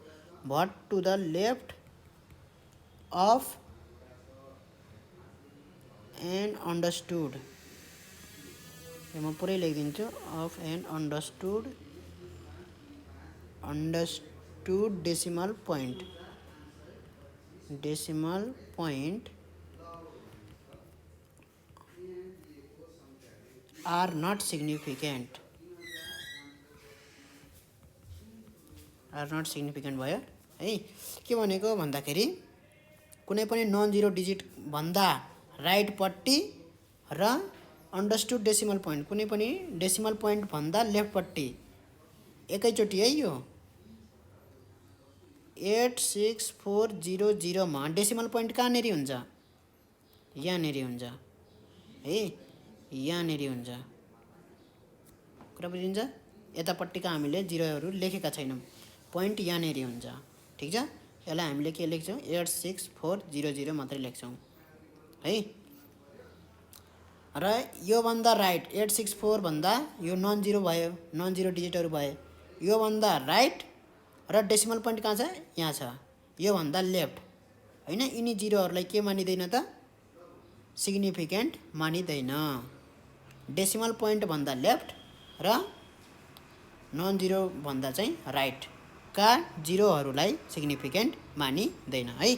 But to the left of an understood, यो म पुरै लेखिदिन्छु, of an understood decimal point are not significant भयो है। के भनेको भन्दाखेरि कुनै पनि नन जिरो डिजिट भन्दा राइटपट्टि र अन्डरस्टुड डेसिमल पोइन्ट, कुनै पनि डेसिमल पोइन्ट भन्दा लेफ्टपट्टि एकैचोटि है। यो 86400 मा डेसिमल पोइन्ट कहाँनिर हुन्छ? यहाँनिर हुन्छ है, यहाँनिर हुन्छ। कुरा बुझिन्छ? यतापट्टिका हामीले जिरोहरू लेखेका छैनौँ, पोइन्ट यहाँनिर हुन्छ, ठिक छ? यसलाई हामीले के लेख्छौँ? 86400 मात्रै लेख्छौँ है। र योभन्दा राइट 864 भन्दा यो नन जिरो भयो, नन जिरो डिजिटहरू भयो, योभन्दा राइट र डेसिमल पोइन्ट कहाँ छ? यहाँ छ। योभन्दा लेफ्ट होइन, यिनी जिरोहरूलाई के मानिँदैन त? सिग्निफिकेन्ट मानिँदैन। डेसिमल पोइन्ट भन्दा लेफ्ट र नन जिरो भन्दा चाहिँ राइटका जिरोहरूलाई सिग्निफिकेन्ट मानिँदैन है।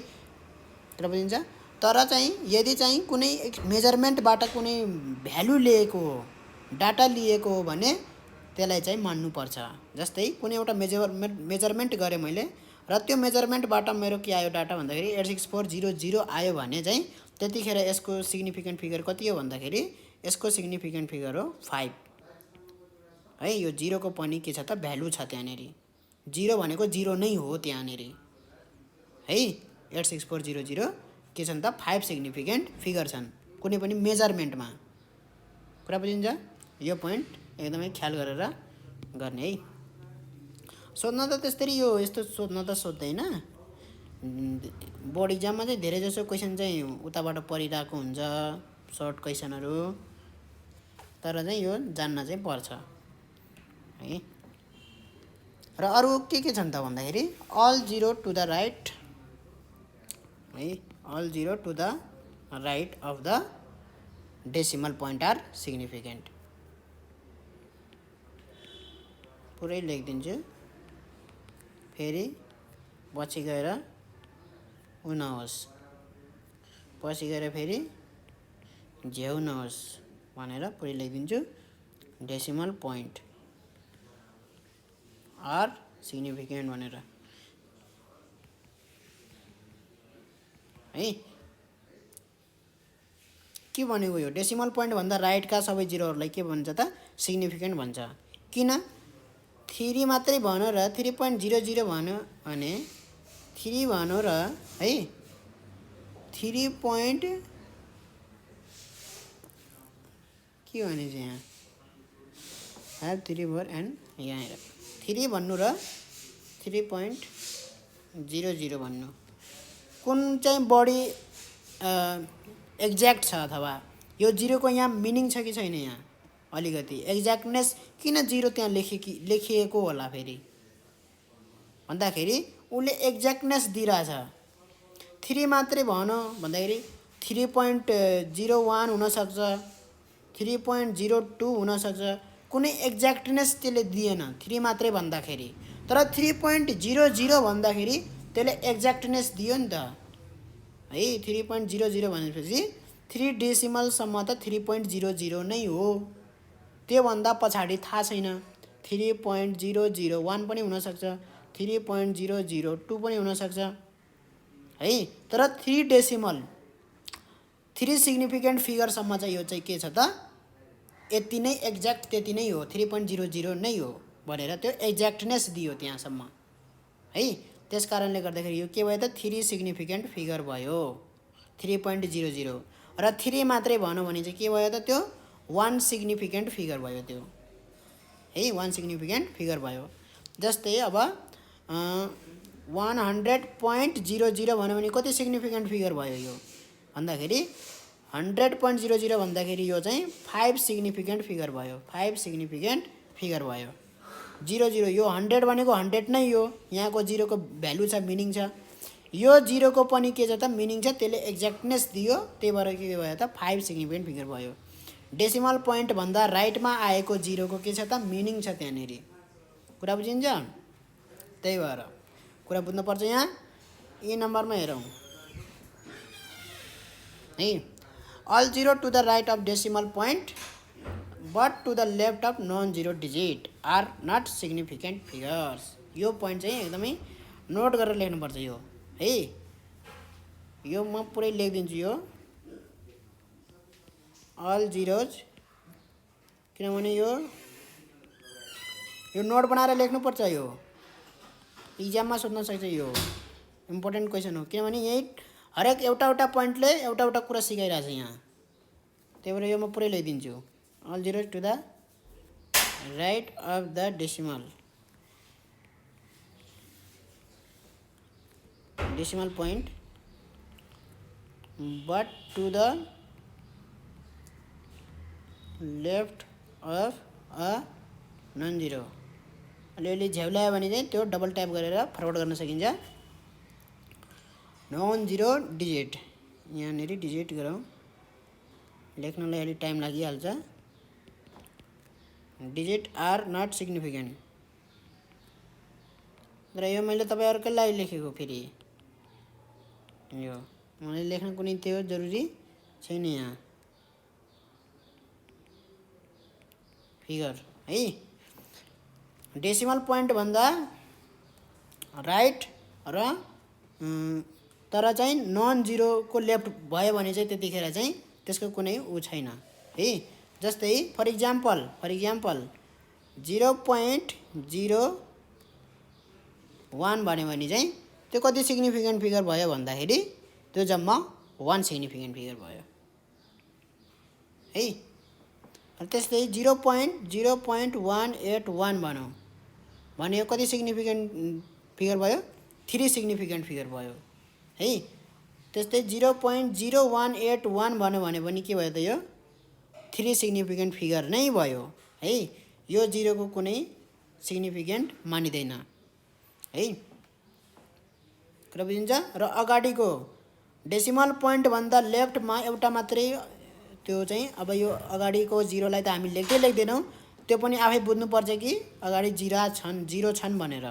तर बुझिन्छ? तर चाहिँ यदि चाहिँ कुनै मेजरमेन्टबाट कुनै भ्यालु लिएको हो, डाटा लिएको हो भने त्यसलाई चाहिँ मान्नुपर्छ। जस्तै कुनै एउटा मेजरमेन्ट गरेँ मैले र त्यो मेजरमेन्टबाट मेरो के आयो डाटा भन्दाखेरि 86400 आयो भने चाहिँ त्यतिखेर यसको सिग्निफिकेन्ट फिगर कति हो भन्दाखेरि यसको सिग्निफिकेन्ट फिगर हो 5 है। यो 0 को पनि के छ त भ्यालु छ त्यहाँनेरि, 0 भनेको 0 नै हो त्यहाँनेरि है। 86400 के छन् त 5 सिग्निफिकेन्ट फिगर छन् कुनै पनि मेजरमेन्टमा। कुरा बुझिन्छ? यो पोइन्ट एकदमै ख्याल गरेर गर्ने है। सोध्न त त्यसरी यो यस्तो सोध्न त सोध्दैन, बोर्ड इक्जाममा चाहिँ धेरै जसो क्वेसन चाहिँ उताबाट परिरहेको हुन्छ सर्ट क्वेसनहरू, तर चाहिँ यो जान्न चाहिँ पर्छ है। र अरू के छन् त भन्दाखेरि अल 0 टु द राइट है, all 0 to the right of the decimal point are significant. पुरै लेखिदिन्छु, फेरि पछि गएर उ नहोस्, पछि गएर फेरि झ्याउ नहोस् भनेर पुरै लेखिदिन्छु। डेसिमल पोइन्ट आर सिग्निफिकेन्ट भनेर है। के भनेको यो डेसिमल पोइन्ट भन्दा राइटका सबै जिरोहरूलाई के भन्छ त सिग्निफिकेन्ट भन्छ। किन 3 मात्रै भन्यो र 3.00 भन्यो भने 3 भन्यो र है 3 पोइन्ट के भने चाहिँ यहाँ have 3 4 एन्ड यहाँ हेर 3 भन्नु र 3.00 भन्नु कुन चाहिँ बढी एक्ज्याक्ट छ, अथवा यो 0 को यहाँ मिनिङ छ कि छैन, यहाँ अलिकति एक्ज्याक्टनेस किन 0 त्यहाँ लेखिएको होला फेरि भन्दाखेरि उसले एक्ज्याक्टनेस दिइरहेछ। 3 मात्रै भन्यो भन्दाखेरि 3.01 हुनसक्छ, 3.02 हुनसक्छ, कुनै एक्ज्याक्टनेस त्यसले दिएन 3 मात्रै भन्दाखेरि। तर 3.00 भन्दाखेरि त्यसले एक्ज्याक्टनेस दियो नि त है। 3.00 भनेपछि 3 डेसिमलसम्म त 3.00 नै हो, त्योभन्दा पछाडि थाहा छैन। 3.001 पनि हुनसक्छ, 3.002 पनि हुनसक्छ है। तर 3 डेसिमल 3 सिग्निफिकेन्ट फिगरसम्म चाहिँ यो चाहिँ के छ त यति नै एक्ज्याक्ट त्यति नै हो, 3.00 नै हो भनेर त्यो एक्ज्याक्टनेस दियो त्यहाँसम्म है। त्यस कारणले गर्दाखेरि यो के भयो त 3 सिग्निफिकेन्ट फिगर भयो 3.00। र 3 मात्रै भन्यो भने चाहिँ के भयो त त्यो 1 सिग्निफिकेन्ट फिगर भयो त्यो है, 1 सिग्निफिकेन्ट फिगर भयो। जस्तै अब 100.00 भन्यो भने कति सिग्निफिकेन्ट फिगर भयो यो भन्दाखेरि 100.00 भन्दाखेरि यो चाहिँ 5 सिग्निफिकेन्ट फिगर भयो, 5 सिग्निफिकेन्ट फिगर भयो। 00 यो 100 भनेको 100 नै हो, यहाँको 0 को भ्यालु छ, मिनिङ छ। यो 0 को पनि के छ त मिनिङ छ, त्यसले एक्ज्याक्टनेस दियो, त्यही भएर के भयो त 5 सिग्निफिकेन्ट फिगर भयो। डेसिमल पोइन्ट भन्दा राइटमा आएको 0 को के छ त मिनिङ छ त्यहाँनेरि। कुरा बुझिन्छ? त्यही भएर कुरा बुझ्नुपर्छ। यहाँ यी नम्बरमा हेरौँ है, all 0 to the right of decimal point but to the left of non zero digit are not significant figures. यो पोइन्ट चाहिँ एकदमै नोट गरेर लेख्नुपर्छ यो है। यो म पुरै लेखिदिन्छु यो अल जिरोज, किनभने यो नोट बनाएर लेख्नुपर्छ। यो इक्जाममा सोध्न सक्छ, यो इम्पोर्टेन्ट क्वेसन हो, किनभने यही हरेक एउटा पोइन्टले एउटा कुरा सिकाइरहेछ यहाँ। त्यही भएर यो म पुरै लेखिदिन्छु all zeros to the right of the decimal point but to the left of a non zero. अलिअलि झ्याउलायो भने चाहिँ त्यो डबल ट्याप गरेर फरवर्ड गर्न सकिन्छ। नन जिरो डिजिट, यहाँनिर डिजिट गरौँ, लेख्नलाई अलि टाइम लागिहाल्छ। Digit are not significant. र यो मैले तपाईँहरूकै लागि लेखेको, फेरि यो मैले लेख्न कुनै त्यो जरुरी छैन यहाँ फिगर है। डेसिमल पोइन्ट भन्दा राइट र तर चाहिँ नन जिरोको लेफ्ट भयो भने चाहिँ त्यतिखेर चाहिँ त्यसको कुनै ऊ छैन है। जस्तै फर इक्जाम्पल 0.01 भन्यो भने चाहिँ त्यो कति सिग्निफिकेन्ट फिगर भयो भन्दाखेरि त्यो जम्मा 1 सिग्निफिकेन्ट फिगर भयो है। त्यस्तै 0.0181 भनौँ भने यो कति सिग्निफिकेन्ट फिगर भयो 3 सिग्निफिकेन्ट फिगर भयो है। त्यस्तै 0.0181 भन्यो भने पनि के भयो त यो 3 सिग्निफिकेन्ट फिगर नै भयो है। यो जिरोको कुनै सिग्निफिकेन्ट मानिँदैन है। कुरा बुझिन्छ। र अगाडिको डेसिमल पोइन्ट भन्दा लेफ्टमा एउटा मात्रै त्यो चाहिँ अब यो अगाडिको जिरोलाई त हामी लेख्दै लेख्दैनौँ, त्यो पनि आफै बुझ्नुपर्छ कि अगाडि जिरो छन् भनेर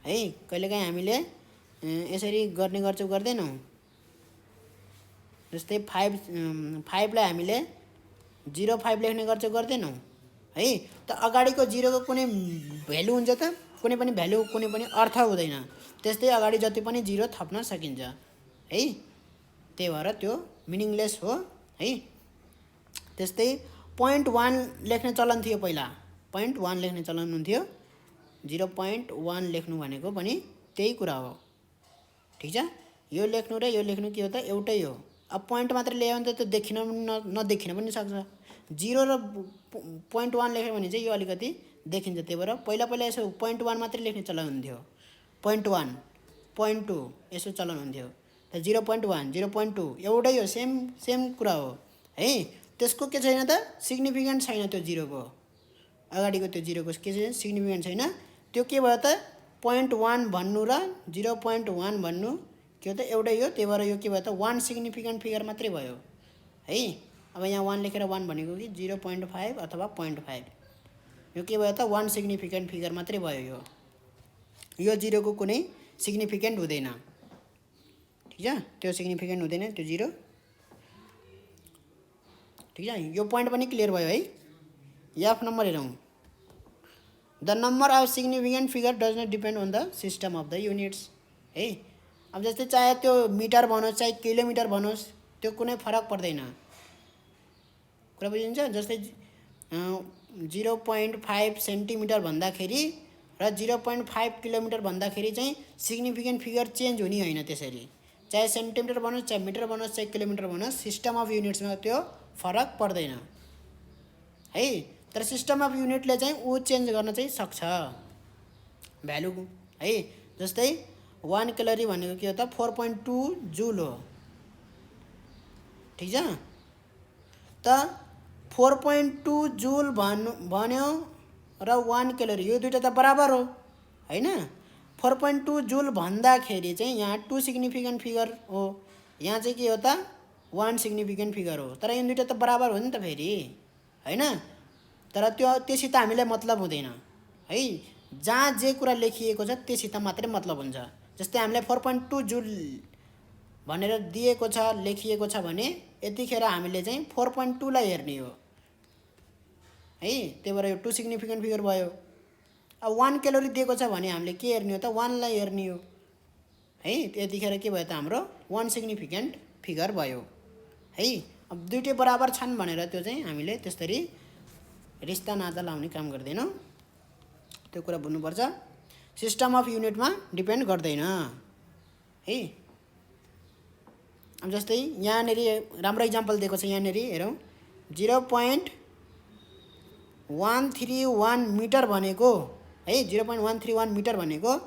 है। कहिलेकाहीँ हामीले यसरी गर्ने गर्छौँ गर्दैनौँ। जस्तै 5लाई हामीले 0.5 लेख्ने गर्छौँ गर्दैनौँ है। त अगाडिको जिरोको कुनै भ्यालु हुन्छ त कुनै पनि भ्यालु कुनै पनि अर्थ हुँदैन। त्यस्तै अगाडि जति पनि जिरो थप्न सकिन्छ है। त्यही भएर त्यो मिनिङलेस हो है। त्यस्तै 0.1 लेख्ने चलन थियो पहिला, 0.1 लेख्ने चलन हुन्थ्यो। 0.1 लेख्नु भनेको पनि त्यही कुरा हो ठिक छ। यो लेख्नु र यो लेख्नु के हो त एउटै हो। अब पोइन्ट मात्र ल्यायो भने त त्यो देखिन नदेखिन पनि सक्छ। 0 र 0.1 लेख्यो भने चाहिँ यो अलिकति देखिन्छ। त्यही भएर पहिला यसो 0.1 मात्रै लेख्ने चलन हुन्थ्यो, 0.1 0.2 यसो चलन हुन्थ्यो। त 0.1 0.2 एउटै हो, सेम कुरा हो है। त्यसको के छैन त सिग्निफिकेन्ट छैन। त्यो जिरोको अगाडिको त्यो जिरोको के छैन सिग्निफिकेन्ट छैन। त्यो के भयो त 0.1 भन्नु र 0.1 भन्नु के हो त एउटै हो। त्यही भएर यो के भयो त 1 सिग्निफिकेन्ट फिगर मात्रै भयो है। अब यहाँ 1 लेखेर 1 भनेको कि 0.5 अथवा 0.5 यो के भयो त 1 सिग्निफिकेन्ट फिगर मात्रै भयो। यो जिरोको कुनै सिग्निफिकेन्ट हुँदैन ठिक छ। त्यो सिग्निफिकेन्ट हुँदैन त्यो जिरो ठिक छ। यो पोइन्ट पनि क्लियर भयो है। एफ नम्बर हेरौँ। The number of significant figure does not depend on the system of the units है। अब जस्तै चाहे त्यो मिटर भनोस् चाहे किलोमिटर भनोस् त्यो कुनै फरक पर्दैन। कुरा बुझिन्छ। जस्तै 0.5 सेन्टिमिटर भन्दाखेरि र 0.5 किलोमिटर भन्दाखेरि चाहिँ सिग्निफिकेन्ट फिगर चेन्ज हुने होइन। त्यसरी चाहे सेन्टिमिटर भनोस् चाहे मिटर भनोस् चाहे किलोमिटर भनोस् सिस्टम अफ युनिट्समा त्यो फरक पर्दैन है। तर सिस्टम अफ युनिटले चाहिँ ऊ चेन्ज गर्न चाहिँ सक्छ भ्यालु है। जस्तै 1 क्यालोरी भनेको के हो त 4.2 जुल हो ठिक छ। त 4.2 जुल भन्यो र 1 क्यालोरी यो दुईटा त बराबर हो हैन। 4.2 जुल भन्दाखेरि चाहिँ यहाँ 2 सिग्निफिकेन्ट फिगर हो, यहाँ चाहिँ के हो त 1 सिग्निफिकेन्ट फिगर हो। तर यो दुईटा त बराबर हो नि त फेरि हैन। तर त्योसित हामीलाई मतलब हुँदैन है। जहाँ जे कुरा लेखिएको छ त्योसित मात्रै मतलब हुन्छ। जस्तै हामीलाई 4.2 जुल भनेर दिएको छ लेखिएको छ भने यतिखेर हामीले चाहिँ 4.2 लाई हेर्ने हो है। त्यही भएर यो 2 सिग्निफिकेन्ट फिगर भयो। अब 1 क्यालोरी दिएको छ भने हामीले के हेर्ने हो त 1 लाई हेर्ने हो है। त्यतिखेर के भयो त हाम्रो 1 सिग्निफिकेन्ट फिगर भयो है। अब दुईटै बराबर छन् भनेर त्यो चाहिँ हामीले त्यसरी रिस्ता नाता लाउने काम गर्दैनौँ। त्यो कुरा बुझ्नुपर्छ। सिस्टम अफ युनिटमा डिपेन्ड गर्दैन है। अब जस्तै यहाँनेरि राम्रो इक्जाम्पल दिएको छ। यहाँनेरि हेरौँ 0.131 मिटर भनेको है। 0.131 मिटर भनेको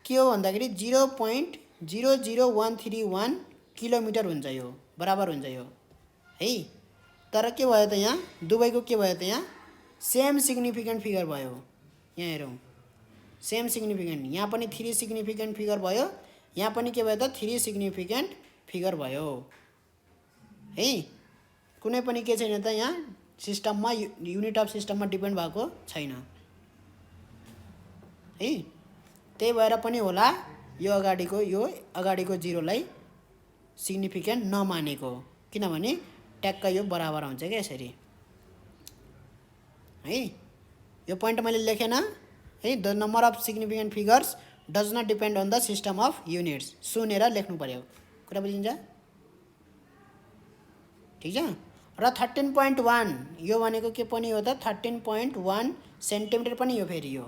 के हो भन्दाखेरि 0.00131 किलोमिटर हुन्छ। यो बराबर हुन्छ यो है। तर के भयो त यहाँ दुवैको के भयो त यहाँ सेम सिग्निफिकेन्ट फिगर भयो। यहाँ हेरौँ सेम सिग्निफिकेन्ट, यहाँ पनि 3 सिग्निफिकेन्ट फिगर भयो, यहाँ पनि के भयो त 3 सिग्निफिकेन्ट फिगर भयो है। कुनै पनि के छैन त यहाँ सिस्टममा युनिट अफ सिस्टममा डिपेन्ड भएको छैन है। त्यही भएर पनि होला यो अगाडिको जिरोलाई सिग्निफिकेन्ट नमानेको, किनभने ट्याक्क यो बराबर हुन्छ क्या यसरी है। यो पोइन्ट मैले लेखेन है। The number of significant figures does not depend on the system of units सुनेर लेख्नु पर्यो कुरा बुझिन्छ ठिक छ र 13.1 यो भनेको के पनि हो त 13.1 सेन्टिमिटर पनि हो फेरि यो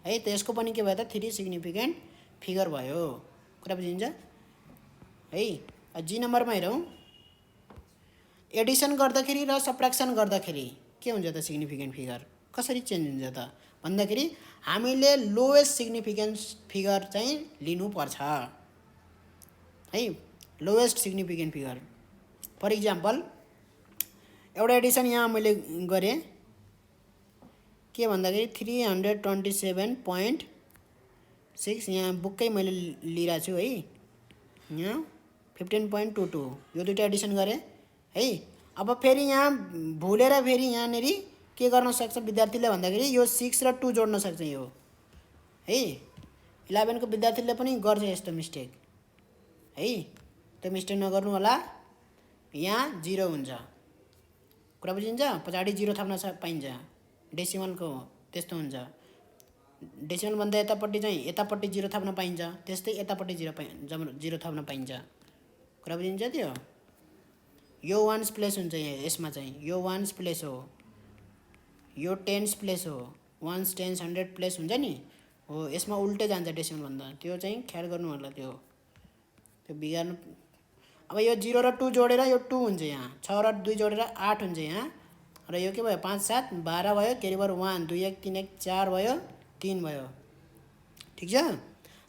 है त यसको पनि के भयो त 3 सिग्निफिकेन्ट फिगर भयो कुरा बुझिन्छ है जी नम्बरमा हेरौँ एडिसन गर्दाखेरि र सब्ट्र्याक्सन गर्दाखेरि के हुन्छ त सिग्निफिकेन्ट फिगर कसरी चेन्ज हुन्छ त भन्दाखेरि हामीले लोएस्ट सिग्निफिकेन्स फिगर चाहिँ लिनुपर्छ है lowest significant figure for example एउटा एडिसन यहाँ मैले गरेँ के भन्दाखेरि 327.6 यहाँ बुक्कै मैले लिइरहेको छु है यहाँ 15.22 यो दुईटा एडिसन गरेँ है अब फेरि यहाँ भुलेर फेरि यहाँनिर के गर्न सक्छ विद्यार्थीले भन्दाखेरि यो 6 र 2 जोड्न सक्छ यो है 11 को विद्यार्थीले पनि गर्छ यस्तो मिस्टेक है त्यो मिस्टेक नगर्नु होला यहाँ 0 हुन्छ कुरा बुझिन्छ पछाडि 0 थप्न पाइन्छ डेसिमलको त्यस्तो हुन्छ डेसिमल भन्दा यतापट्टि चाहिँ यतापट्टि 0 थप्न पाइन्छ त्यस्तै यतापट्टि 0 थप्न पाइन्छ कुरा बुझिन्छ त्यो यो वान्स प्लेस हुन्छ यहाँ यसमा चाहिँ यो वान्स प्लेस हो यो टेन्स प्लेस हो वान्स टेन्स 100 प्लेस हुन्छ नि हो यसमा उल्टै जान्छ डेसिमल भन्दा त्यो चाहिँ ख्याल गर्नु होला त्यो बिगार्नु अब यो 0 र 2 जोडेर यो 2 हुन्छ यहाँ 6 र 2 जोडेर 8 हुन्छ यहाँ र यो के भयो 5 7 12 भयो क्यारी भएर 1 2 1 3 1 4 भयो 3 भयो ठिक छ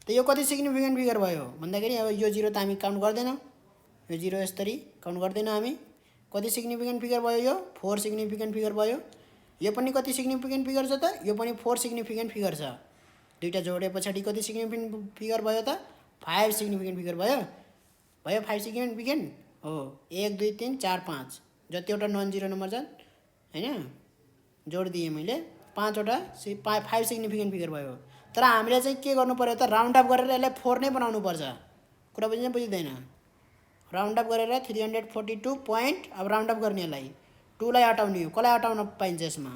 त यो कति सिग्निफिकेन्ट फिगर भयो भन्दाखेरि अब यो 0 त हामी काउन्ट गर्दैनौँ यो 0 यसरी काउन्ट गर्दैनौँ हामी कति सिग्निफिकेन्ट फिगर भयो यो 4 सिग्निफिकेन्ट फिगर भयो यो पनि कति सिग्निफिकेन्ट फिगर छ त यो पनि 4 सिग्निफिकेन्ट फिगर छ दुईटा जोडे पछाडि कति सिग्निफिकेन्ट फिगर भयो त 5 सिग्निफिकेन्ट फिगर भयो 5 सिग्निफिकेन्ट हो 1 2 3 4 5 जतिवटा नन जिरो नम्बर छ हैन जोड दिएँ मैले 5 वटा 5 सिग्निफिकेन्ट फिगर भयो तर हामीले चाहिँ के गर्नु पर्यो त राउन्ड अप गरेर यसलाई 4 नै बनाउनु पर्छ कुरा बुझ्दैन बुझ्दैन राउन्ड अप गरेर 342 पोइन्ट अब राउन्ड अप गर्ने यसलाई 2 लाई हटाउने हो कसलाई हटाउन पाइन्छ यसमा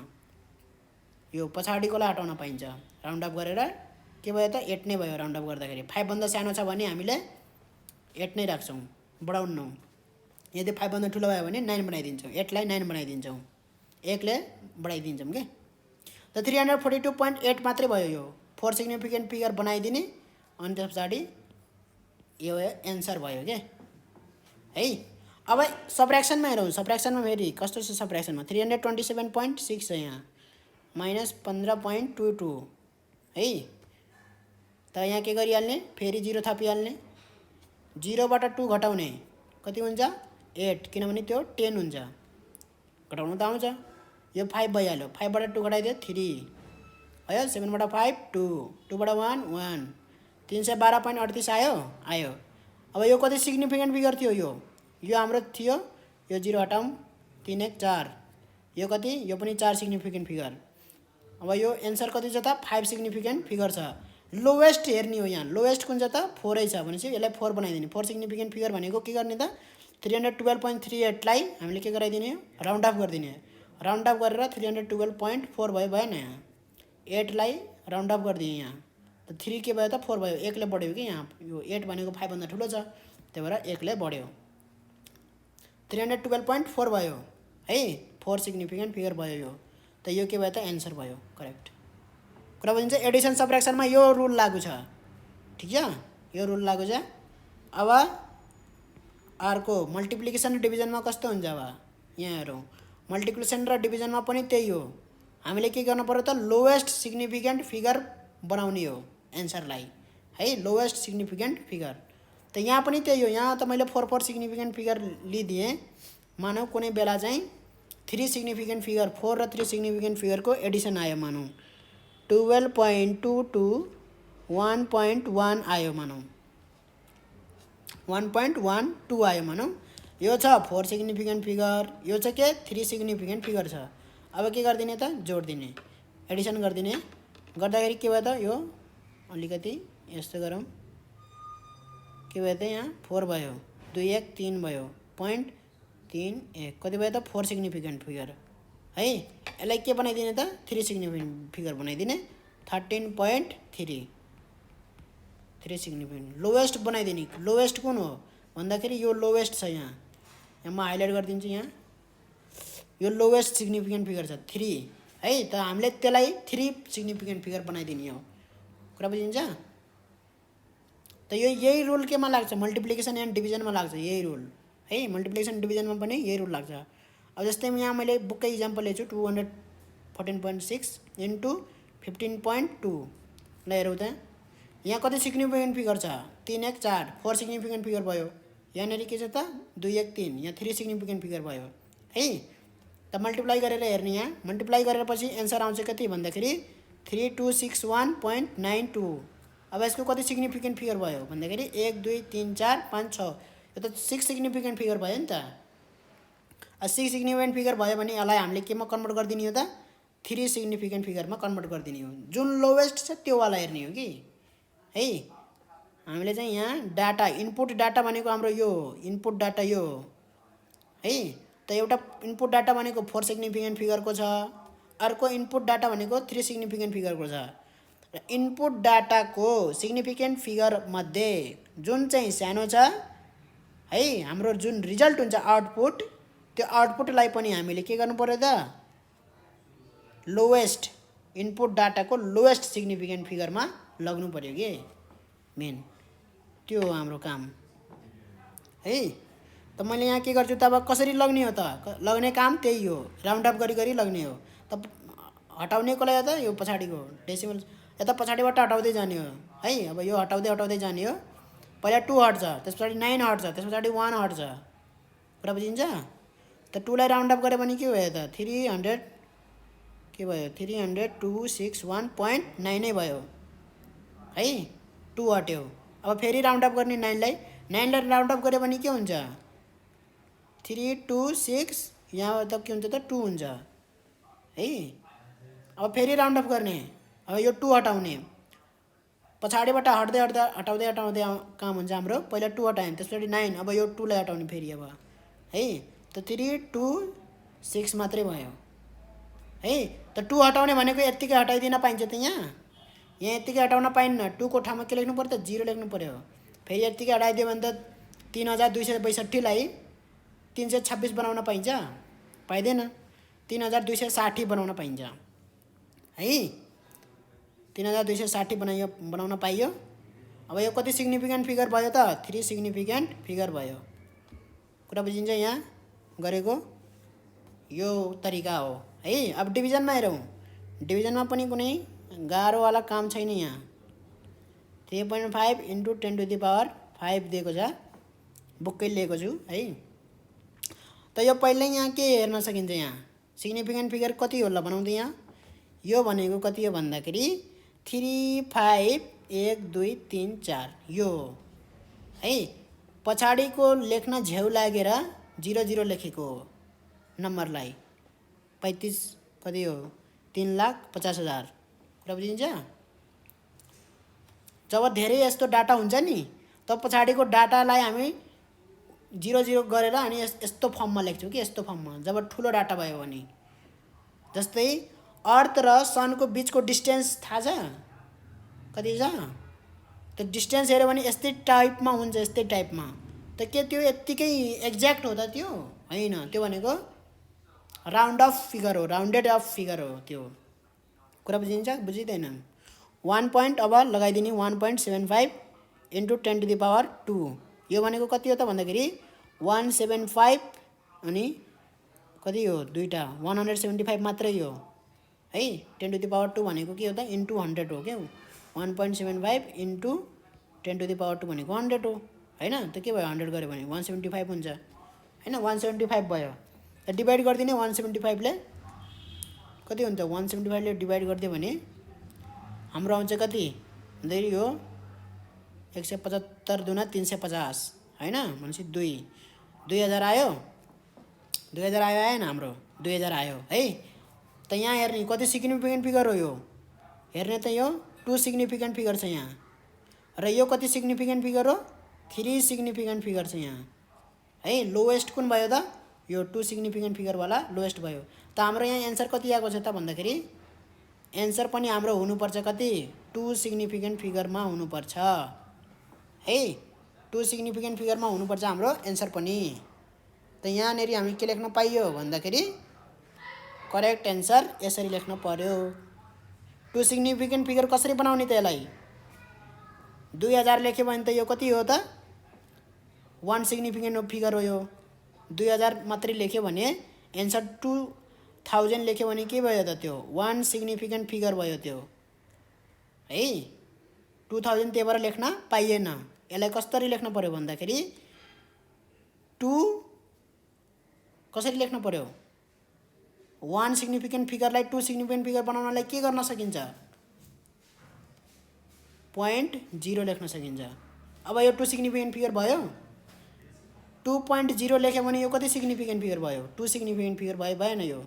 यो पछाडिकोलाई हटाउन पाइन्छ राउन्ड अप गरेर के भयो त 8 नै भयो राउन्ड अप गर्दाखेरि 5 भन्दा सानो छ भने हामीले 8 नै राख्छौँ बढाउन्नौ यदि 5 भन्दा ठुलो भयो भने 9 बनाइदिन्छौँ 8 लाई 9 बनाइदिन्छौँ 1 ले बढाइदिन्छौँ के त 342.8 मात्रै भयो यो 4 सिग्निफिकेन्ट फिगर बनाइदिने अनि त्यस पछाडि यो एन्सर भयो के है अब सब्ट्र्याक्सनमा हेरौँ सब्ट्र्याक्सनमा फेरि कस्तो छ सब्ट्र्याक्सनमा 327.6 छ यहाँ माइनस 15.22 है त यहाँ के गरिहाल्ने फेरि 0 थपिहाल्ने 0 बाट 2 घटाउने कति हुन्छ 8 किनभने त्यो 10 हुन्छ घटाउनु त आउँछ यो 5 भइहाल्यो 5 बाट 2 घटाइदियो 3 भयो 7 बाट 5 2 2 बाट 1 1 312.38 आयो अब यो कति सिग्निफिकेन्ट फिगर थियो यो हाम्रो थियो यो 0 हटाउँ 3 1 4 यो कति यो पनि 4 सिग्निफिकेन्ट फिगर अब यो एन्सर कति छ त 5 सिग्निफिकेन्ट फिगर छ लोवेस्ट हेर्ने हो यहाँ लोवेस्ट कुन छ त 4 छ भनेपछि यसलाई 4 बनाइदिने 4 सिग्निफिकेन्ट फिगर भनेको के गर्ने त 312.38 लाई हामीले के गराइदिने राउन्ड अफ गरिदिने राउन्ड अफ गरेर 312.4 भयो भएन यहाँ 8 लाई राउन्ड अफ गरिदिएँ यहाँ त 3 के भयो त 4 भयो 1 ले बढ्यो कि यहाँ यो 8 भनेको 5 भन्दा ठुलो छ त्यही भएर 1 ले बढ्यो 312.4 भयो है 4 सिग्निफिकेन्ट फिगर भयो यो त यो के भयो त एन्सर भयो करेक्ट कुरा बुझिन्छ एडिसन सब्ट्र्याक्सनमा यो रुल लागू छ ठिक छ यो रुल लागू छ अब अर्को मल्टिप्लिकेसन र डिभिजनमा कस्तो हुन्छ अब यहाँ हेरौँ मल्टिप्लिकेसन र डिभिजनमा पनि त्यही हो हामीले के गर्नु पर्यो त लोवेस्ट सिग्निफिकेन्ट फिगर बनाउने हो एन्सरलाई है लोवेस्ट सिग्निफिकेन्ट फिगर त यहाँ पनि त्यही हो यहाँ त मैले 4 सिग्निफिकेन्ट फिगर लिदिएँ मानौ कुनै बेला चाहिँ 3 सिग्निफिकेन्ट फिगर 4 र 3 सिग्निफिकेन्ट फिगरको एडिसन आयो मानौ 12.22 1.1 आयो मानौ 1.12 आयो मानौ यो छ 4 सिग्निफिकेन्ट फिगर यो चाहिँ के 3 सिग्निफिकेन्ट फिगर छ अब के गरिदिने त जोडिदिने एडिसन गरिदिने गर्दाखेरि के भयो त यो अलिकति यस्तो गरौँ के भयो त यहाँ 4 भयो 2 1 3 भयो 0.31 कति भयो त 4 सिग्निफिकेन्ट फिगर है यसलाई के बनाइदिने त 3 सिग्निफिकेन्ट फिगर बनाइदिने 13.3 3 सिग्निफिकेन्ट लोवेस्ट बनाइदिने लोवेस्ट कुन हो भन्दाखेरि यो लोवेस्ट छ यहाँ म हाइलाइट गरिदिन्छु यहाँ यो लोवेस्ट सिग्निफिकेन्ट फिगर छ 3 है त हामीले त्यसलाई 3 सिग्निफिकेन्ट फिगर बनाइदिने हो कुरा बुझिन्छ त यही रुल केमा लाग्छ मल्टिप्लिकेसन एन्ड डिभिजनमा लाग्छ यही रुल है मल्टिप्लिकेसन डिभिजनमा पनि यही रुल लाग्छ अब जस्तै यहाँ मैले बुककै इक्जाम्पल लिएको छु 214.6 इन्टु 15.2 ल हेरौँ त यहाँ कति सिग्निफिकेन्ट फिगर छ 3 1 4 4 सिग्निफिकेन्ट फिगर भयो यहाँनिर के छ त 2 1 3 यहाँ 3 सिग्निफिकेन्ट फिगर भयो है त मल्टिप्लाई गरेर हेर्ने यहाँ मल्टिप्लाई गरेपछि एन्सर आउँछ कति भन्दाखेरि 3261.92 अब यसको कति सिग्निफिकेन्ट फिगर भयो भन्दाखेरि 1 2 3 4 5 6 यो त 6 सिग्निफिकेन्ट फिगर भयो नि त 6 सिग्निफिकेन्ट फिगर भयो भने यसलाई हामीले केमा कन्भर्ट गरिदिने हो त 3 सिग्निफिकेन्ट फिगरमा कन्भर्ट गरिदिने हो जुन लोवेस्ट छ त्यो वाला हेर्ने हो कि है हामीले चाहिँ यहाँ डाटा इनपुट डाटा भनेको हाम्रो यो इनपुट डाटा यो है त एउटा इनपुट डाटा भनेको 4 सिग्निफिकेन्ट फिगरको छ अर्को इनपुट डाटा भनेको 3 सिग्निफिकेन्ट फिगरको छ र इनपुट डाटाको सिग्निफिकेन्ट फिगर मध्ये जुन चाहिँ सानो छ है हाम्रो जुन रिजल्ट हुन्छ आउटपुट त्यो आउटपुटलाई पनि हामीले के गर्नु पर्यो त लोवेस्ट इनपुट डाटाको लोवेस्ट सिग्निफिकेन्ट फिगरमा लग्नु पर्यो के मेन त्यो हो हाम्रो काम है त मैले यहाँ के गर्छु त अब कसरी लग्ने हो त लग्ने काम त्यही हो राउन्ड अप गरी गरी लग्ने हो त हटाउने कसलाई हो त यो पछाडिको डेसिमल यता पछाडिबाट हटाउँदै जाने हो है अब यो हटाउँदै हटाउँदै जाने हो पहिला 2 हट्छ त्यस पछाडि 9 हट्छ त्यस पछाडि 1 हट्छ कुरा बुझिन्छ त 2 लाई राउन्ड अप गरे भने के भयो त 300 के भयो 30261.9 नै भयो है 2 हट्यो अब फेरि राउन्ड अप गर्ने 9 लाई राउन्ड अप गरे भने के हुन्छ 326 यहाँ त के हुन्छ त 2 हुन्छ है अब फेरि राउन्ड अप गर्ने अब यो 2 हटाउने पछाडिबाट हट्दै हटाउँदै काम हुन्छ हाम्रो पहिला 2 हटायौँ त्यसपछि 9 अब यो 2 लाई हटाउने फेरि अब है त 326 मात्रै भयो है त 2 हटाउने भनेको यतिकै हटाइदिन पाइन्छ त यहाँ यतिकै हटाउन पाइन्न 2 को ठाउँमा के लेख्नु पर्यो त 0 लेख्नु पर्यो फेरि यतिकै हटाइदियो भने त 3262 लाई 326 बनाउन पाइन्छ पाइदैन 3260 बनाउन पाइन्छ है 3260 बनाउन पाइयो अब यो कति सिग्निफिकेन्ट फिगर भयो त 3 सिग्निफिकेन्ट फिगर भयो कुरा बुझिन्छ यहाँ गरेको यो तरिका हो है अब डिभिजनमा हेरौँ डिभिजनमा पनि कुनै गाह्रोवाला काम छैन यहाँ 3.5 इन्टु 10⁵ दिएको छ बुककै लिएको छु है त यो पहिल्यै यहाँ के हेर्न सकिन्छ यहाँ सिग्निफिकेन्ट फिगर कति होला बनाउँदै यहाँ यो भनेको कति हो भन्दाखेरि 3 5 1 2 3 4 यो है पछाडिको लेख्न झ्याउ लागेर 00 लेखेको हो नम्बरलाई 35 कति हो 3,50,000 कुरा बुझिन्छ जब धेरै यस्तो डाटा हुन्छ नि तब पछाडिको डाटालाई हामी 00 गरेर अनि यस्तो फर्ममा लेख्छौँ कि यस्तो फर्ममा जब ठुलो डाटा भयो भने जस्तै अर्थ र सनको बीचको डिस्टेन्स थाहा छ कति छ त्यो डिस्टेन्स हेऱ्यो भने यस्तै टाइपमा हुन्छ यस्तै टाइपमा त के त्यो यत्तिकै एक्ज्याक्ट हो त त्यो होइन त्यो भनेको राउन्ड अफ फिगर हो राउन्डेड अफ फिगर हो त्यो कुरा बुझिन्छ बुझिँदैन 1 पोइन्ट अब लगाइदिने 1.75 इन्टु 10⁻²। यो भनेको कति हो त भन्दाखेरि 175 अनि कति हो दुईटा 175 मात्रै हो है। 10⁻² भनेको के हो त इन्टु 100 हो क्या 1.75 इन्टु 10⁻² भनेको 100 हो हैन। त के भयो 100 गऱ्यो भने 175 हुन्छ हैन 175 भयो। त डिभाइड गरिदिने 175 ले कति हुन्छ 175 ले डिभाइड गरिदियो भने हाम्रो आउँछ कति भन्दाखेरि यो 175 दुना 350 हैन भनेपछि 2000 आयो 2000 आयो आएन हाम्रो 2000 आयो है। त यहाँ हेर्ने कति सिग्निफिकेन्ट फिगर हो यो हेर्ने त यो 2 सिग्निफिकेन्ट फिगर छ यहाँ र यो कति सिग्निफिकेन्ट फिगर हो 3 सिग्निफिकेन्ट फिगर छ यहाँ है। लोएस्ट कुन भयो त यो 2 सिग्निफिकेन्ट फिगर वाला लोएस्ट भयो। त हाम्रो यहाँ एन्सर कति आएको छ त भन्दाखेरि एन्सर पनि हाम्रो हुनुपर्छ कति 2 सिग्निफिकेन्ट फिगरमा हुनुपर्छ है। 2 सिग्निफिकेन्ट फिगरमा हुनुपर्छ हाम्रो एन्सर पनि। त यहाँनेरि हामी के लेख्न पाइयो भन्दाखेरि करेक्ट एन्सर यसरी लेख्न पर्यो। 2 सिग्निफिकेन्ट फिगर कसरी बनाउने त यसलाई 2000 लेख्यो भने त यो कति हो त 1 सिग्निफिकेन्ट फिगर हो यो। 2000 मात्रै लेख्यो भने एन्सर 2000 लेख्यो भने के भयो त त्यो 1 सिग्निफिकेन्ट फिगर भयो त्यो है। 2000 त्यही भएर लेख्न पाइएन। यसलाई कसरी लेख्न पर्यो भन्दाखेरि 2 कसरी लेख्न पर्यो 1 सिग्निफिकेन्ट फिगरलाई 2 सिग्निफिकेन्ट फिगर बनाउनलाई के गर्न सकिन्छ 0.0 लेख्न सकिन्छ। अब यो 2 सिग्निफिकेन्ट फिगर भयो। 2.0 लेख्यो भने यो कति सिग्निफिकेन्ट फिगर भयो 2 सिग्निफिकेन्ट फिगर भयो भएन यो।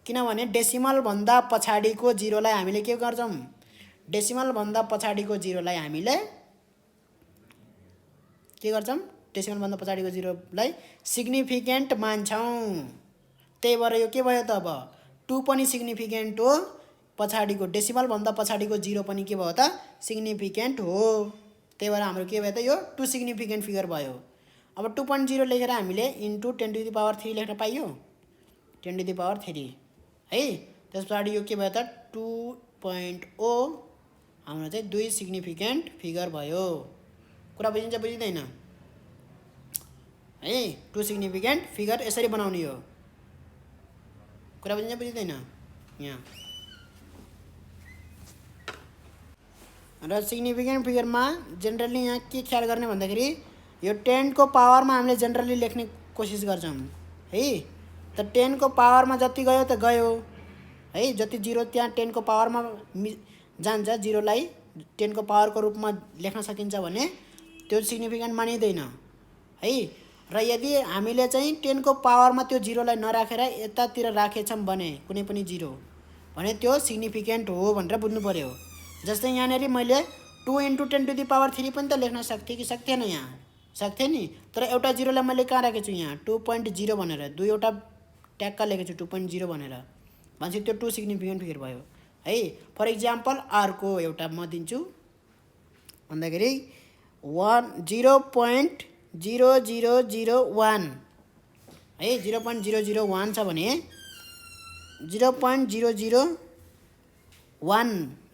किनभने डेसिमल भन्दा पछाडिको जिरोलाई हामीले के गर्छौं डेसिमल भन्दा पछाडिको जिरोलाई हामीले के गर्छौं डेसिमल भन्दा पछाडिको जिरोलाई सिग्निफिकेन्ट मान्छौं। त्यही भएर यो के भयो त अब 2 पनि सिग्निफिकेन्ट हो पछाडिको डेसिमल भन्दा पछाडिको जिरो पनि के भयो त सिग्निफिकेन्ट हो। त्यही भएर हाम्रो के भयो त यो 2 सिग्निफिकेन्ट फिगर भयो। अब 2.0 लेखेर हामीले इन्टु 10⁻³ लेख्न पाइयो 10⁻³ है। त्यसपछि यो के भयो त 2.0 हाम्रो चाहिँ 2 सिग्निफिकेन्ट फिगर भयो। कुरा बुझिन्छ बुझिदैन है। 2 सिग्निफिकेन्ट फिगर यसरी बनाउने हो। कुरा बुझिन्छ बुझिदैन यहाँ। र सिग्निफिकेन्ट फिगरमा जेनरली यहाँ के ख्याल गर्ने भन्दाखेरि यो 10 को पावरमा हामीले जेनरली लेख्ने कोसिस गर्छौं है। त 10 को पावरमा जति गयो त गयो है। जति जिरो त्यहाँ 10 को पावरमा जान्छ जिरोलाई 10 को पावरको रूपमा लेख्न सकिन्छ भने त्यो सिग्निफिकेन्ट मानिदैन है। र यदि हामीले चाहिँ 10 को पावरमा त्यो जिरोलाई नराखेर यतातिर राखेछौं भने कुनै पनि जिरो भने त्यो सिग्निफिकेन्ट हो भनेर बुझ्नु पर्यो। जस्तै यहाँनेरि मैले 2 × 10⁻³ पनि त लेख्न सक्थे कि सक्थेन यहाँ सक्थे नि। तर एउटा जिरोलाई मैले कहाँ राखेछु यहाँ 2.0 भनेर दुईवटा ट्याक्का लेखेछु 2.0 भनेर भनेपछि त्यो 2 सिग्निफिकेन्ट फिगर भयो है। फर इक्जाम्पल अर्को एउटा म दिन्छु भन्दाखेरि 0.0001 है 0.001 छ भने 0.001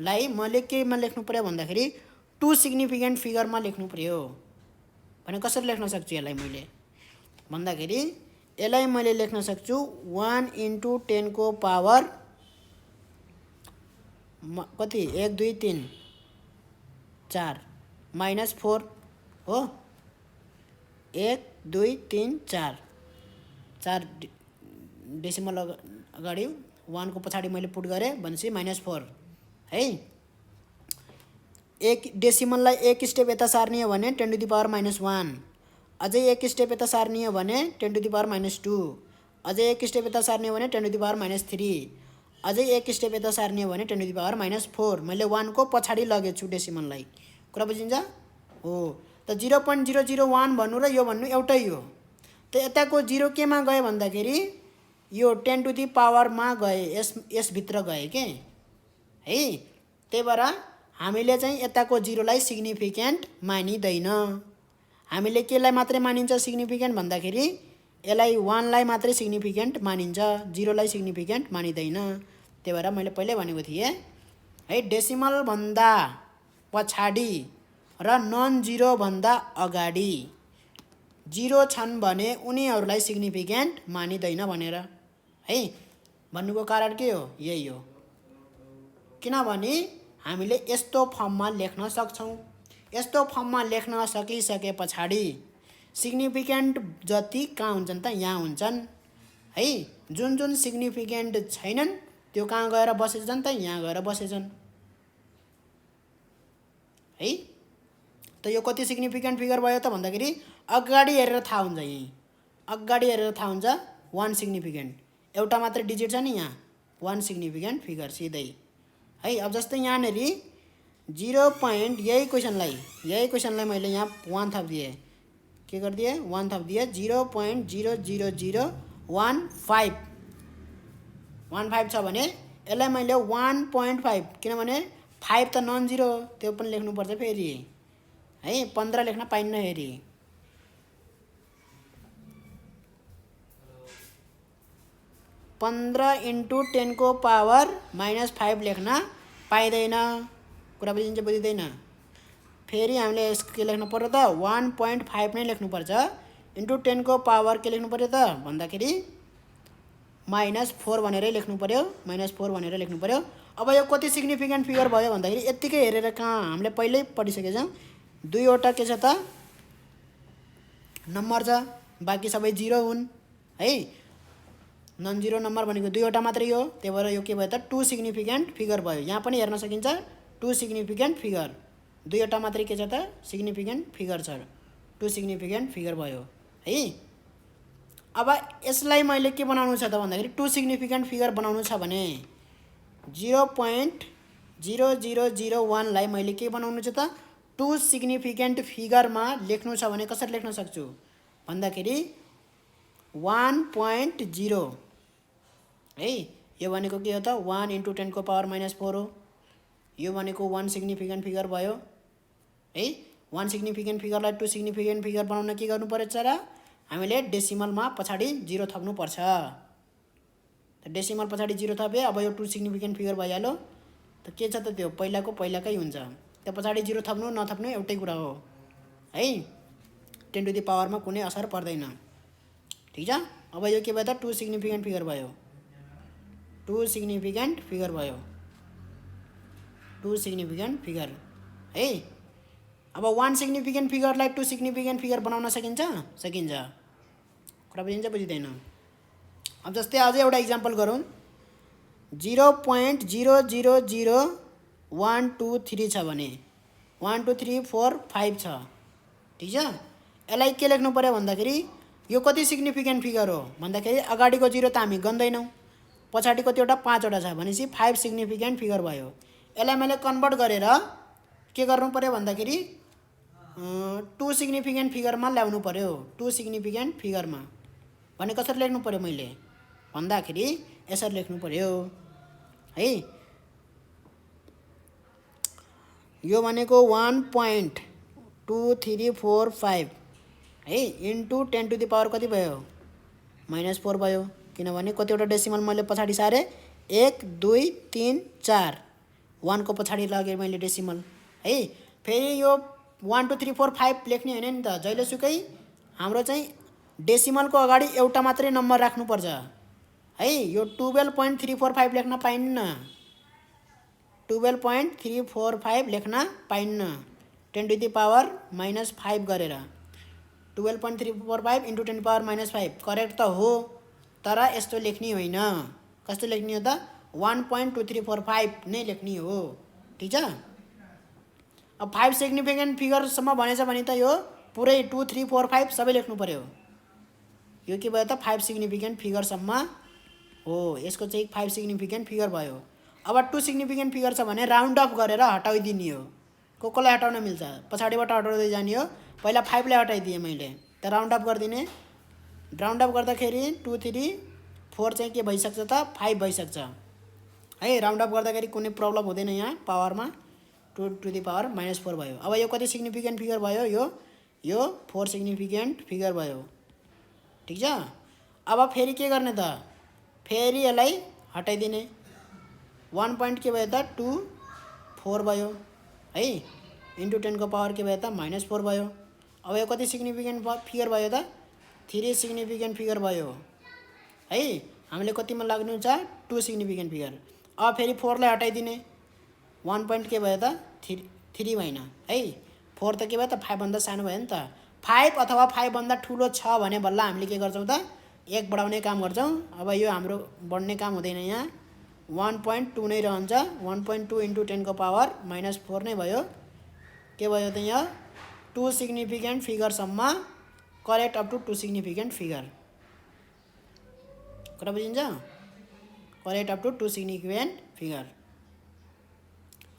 लाई मैले केमा लेख्नु पर्यो भन्दाखेरि 2 सिग्निफिकेन्ट फिगरमा लेख्नु पर्यो भने कसरी लेख्न सक्छु यसलाई मैले भन्दाखेरि यसलाई मैले लेख्न सक्छु 1 × 10 को पावर कति 1 2 3 4 -4 हो 1 2 3 4 4 डेसिमल अगाडि 1 को पछाडि मैले पुट गरे भनेपछि -4 है। एक डेसिमललाई एक स्टेप यता सार्ने हो भने 10⁻⁻1 अझै एक स्टेप यता सार्ने हो भने 10⁻⁻2 अझै एक स्टेप यता सार्ने हो भने 10⁻⁻3 अझै एक स्टेप यता सार्ने हो भने 10⁻⁻4 मैले 1 को पछाडि लगेछु डेसिमललाई। कुरा बुझिन्छ हो। त 0.001 भन्नु र यो भन्नु एउटै हो। त यताको जिरो केमा गए भन्दाखेरि यो 10⁻⁻ मा गए यस भित्र गए के है। त्यही भएर हामीले चाहिँ यताको जिरोलाई सिग्निफिकेन्ट मानिदैन। हामीले केलाई मात्रै मानिन्छ सिग्निफिकेन्ट भन्दाखेरि यसलाई 1 लाई मात्रै सिग्निफिकेन्ट मानिन्छ जिरोलाई सिग्निफिकेन्ट मानिदैन। त्यही भएर मैले पहिले भनेको थिएँ है डेसिमल भन्दा पछाडि र नन जिरो भन्दा अगाडि जिरो छन् भने उनीहरूलाई सिग्निफिकेन्ट मानिदैन भनेर है। भन्नुको कारण के हो यही हो। किनभने हामीले यस्तो फर्ममा लेख्न सक्छौं। यस्तो फर्ममा लेख्न सकिसके पछाडि सिग्निफिकेन्ट जति कहाँ हुन्छन् त यहाँ हुन्छन् है। जुन जुन सिग्निफिकेन्ट छैनन् त्यो कहाँ गएर बसेछन् त यहाँ गएर बसेछन् है। त यो कति सिग्निफिकेन्ट फिगर भयो त भन्दाखेरि अगाडि हेरेर थाहा हुन्छ। यही अगाडि हेरेर थाहा हुन्छ 1 सिग्निफिकेन्ट एउटा मात्र डिजिट छ नि यहाँ 1 सिग्निफिकेन्ट फिगर सिधै है। अब जस्तै यहाँनेरि 0. यही क्वेसनलाई मैले यहाँ 1 थपिदिएँ के गरिदिएँ 1 थपिदिएँ 0.00015 छ भने यसलाई मैले 1.5 किनभने 5 त नन जिरो त्यो पनि लेख्नुपर्छ फेरि है 15 लेख्न पाइन्न हेरी 15 × 10 को पावर -5 लेख्न पाइँदैन कुरा बुझिँदैन फेरि हामीले के लेख्नु पर्यो त 1.5 नै लेख्नुपर्छ इन्टु 10 को पावर के लेख्नु पर्यो त भन्दाखेरि -4 भनेरै लेख्नु पर्यो -4 भनेर लेख्नु पर्यो। अब यो कति सिग्निफिकेन्ट फिगर भयो भन्दाखेरि यतिकै हेरेर कहाँ हामीले पहिल्यै पढिसकेका छौँ दुईवटा के छ त नम्बर छ बाँकी सबै 0 हुन् है नन जिरो नम्बर भनेको दुईवटा मात्रै हो त्यही भएर यो के भयो त 2 सिग्निफिकेन्ट फिगर भयो। यहाँ पनि हेर्न सकिन्छ 2 सिग्निफिकेन्ट फिगर दुईवटा मात्रै के छ त सिग्निफिकेन्ट फिगर छ 2 सिग्निफिकेन्ट फिगर भयो है। अब यसलाई मैले के बनाउनु छ त भन्दाखेरि 2 सिग्निफिकेन्ट फिगर बनाउनु छ भने 0.0001 लाई मैले के बनाउनु छ त 2 सिग्निफिकेन्ट फिगरमा लेख्नु छ भने कसरी लेख्न सक्छु भन्दाखेरि 1.0 है यो भनेको के हो त 1 × 10 को पावर -4 हो यो भनेको 1 सिग्निफिकेन्ट फिगर भयो है। 1 सिग्निफिकेन्ट फिगरलाई 2 सिग्निफिकेन्ट फिगर बनाउन के गर्नु पर्छ र हामीले डेसिमलमा पछाडि 0 थप्नु पर्छ त डेसिमल पछाडि 0 थपे अब यो 2 सिग्निफिकेन्ट फिगर भइहाल्यो त के छ त त्यो पहिलाको पहिलाकै हुन्छ त्यो पछाडि 0 थप्नु नथप्नु एउटै कुरा हो है 10 टु द पावरमा कुनै असर पर्दैन ठीक छ। अब यो के भयो त 2 सिग्निफिकेन्ट फिगर भयो 2 सिग्निफिकेन्ट फिगर भयो 2 सिग्निफिकेन्ट फिगर है। अब 1 सिग्निफिकेन्ट फिगरलाई 2 सिग्निफिकेन्ट फिगर बनाउन सकिन्छ कुरा बुझिँदैन। अब जस्तै अझै एउटा इक्जाम्पल गरौँ 0.000123 छ भने 1 2 3 4 5 छ ठीक छ। यसलाई के लेख्नु पर्यो भन्दाखेरि यो कति सिग्निफिकेन्ट फिगर हो भन्दाखेरि अगाडिको 0 त हामी गन्दैनौँ पछाडिको त्योटा 5 वटा छ भनेपछि 5 सिग्निफिकेन्ट फिगर भयो। यसलाई मैले कन्भर्ट गरेर के गर्नु पर्यो भन्दाखेरि 2 सिग्निफिकेन्ट फिगरमा ल्याउनु पर्यो 2 सिग्निफिकेन्ट फिगरमा भने कसरी लेख्नु पर्यो मैले भन्दाखेरि यसरी लेख्नु पर्यो है यो भनेको 1.2345 है इन्टु 10 टु द पावर कति भयो -4 भयो किनभने कतिवटा डेसिमल मैले पछाडि सारे 1 2 3 4 1 को पछाडि लगे मैले डेसिमल है। फेरि यो 1 2 3 4 5 लेख्ने हैन नि त जहिलेसुकै हाम्रो चाहिँ डेसिमलको अगाडि एउटा मात्रै नम्बर राख्नुपर्छ है यो 12.345 लेख्न पाइन्न 12.345 लेख्न पाइन्न 10 टु द पावर -5 गरेर 12.345 इन्टु 10 टु पावर -5 करेक्ट त हो तर यस्तो लेख्ने होइन कस्तो लेख्ने हो त 1.2345 नै लेख्ने हो ठीक छ। अब 5 सिग्निफिकेन्ट फिगरसम्म भनेछ भने त यो पुरै 2 3 4 5 सबै लेख्नु पर्यो यो के भयो त 5 सिग्निफिकेन्ट फिगरसम्म हो यसको चाहिँ 5 सिग्निफिकेन्ट फिगर भयो। अब 2 सिग्निफिकेन्ट फिगर छ भने राउन्ड अफ गरेर हटाइदिने हो कोलाई हटाउन मिल्छ पछाडिबाट हटाउँदै जाने हो पहिला 5 लाई हटाइदिएँ मैले त राउन्ड अफ गरिदिने राउन्ड अफ गर्दाखेरि 2 3 4 चाहिँ के भइसक्छ त 5 भइसक्छ है राउन्ड अफ गर्दाखेरि कुनै प्रब्लम हुँदैन यहाँ पावरमा 2 टु द पावर -4 भयो। अब यो कति सिग्निफिकेन्ट फिगर भयो यो 4 सिग्निफिकेन्ट फिगर भयो ठीक छ। अब फेरि के गर्ने त फेरि यसलाई हटाइदिने 1 पोइन्ट के भयो त 2 4 भयो है इन्टु 10 को पावर के भयो त -4 भयो। अब यो कति सिग्निफिकेन्ट फिगर भयो त 3 सिग्निफिकेन्ट फिगर भयो है हामीले कतिमा लाग्नु छ 2 सिग्निफिकेन्ट फिगर। अब फेरि 4 लाई हटाइदिने 1 पोइन्ट के भयो त 3 भएन है 4 त के भयो त 5 भन्दा सानो भयो नि त 5 अथवा 5 भन्दा ठुलो छ भने बल्ल हामीले के गर्छौँ त 1 बढाउने काम गर्छौँ। अब यो हाम्रो बढ्ने काम हुँदैन यहाँ 1.2 नै रहन्छ 1.2 इन्टु 10 को पावर -4 नै भयो के भयो त यहाँ 2 सिग्निफिकेन्ट फिगरसम्म correct up to 2 significant figure कुरा बुझिन्छ correct up to 2 significant figure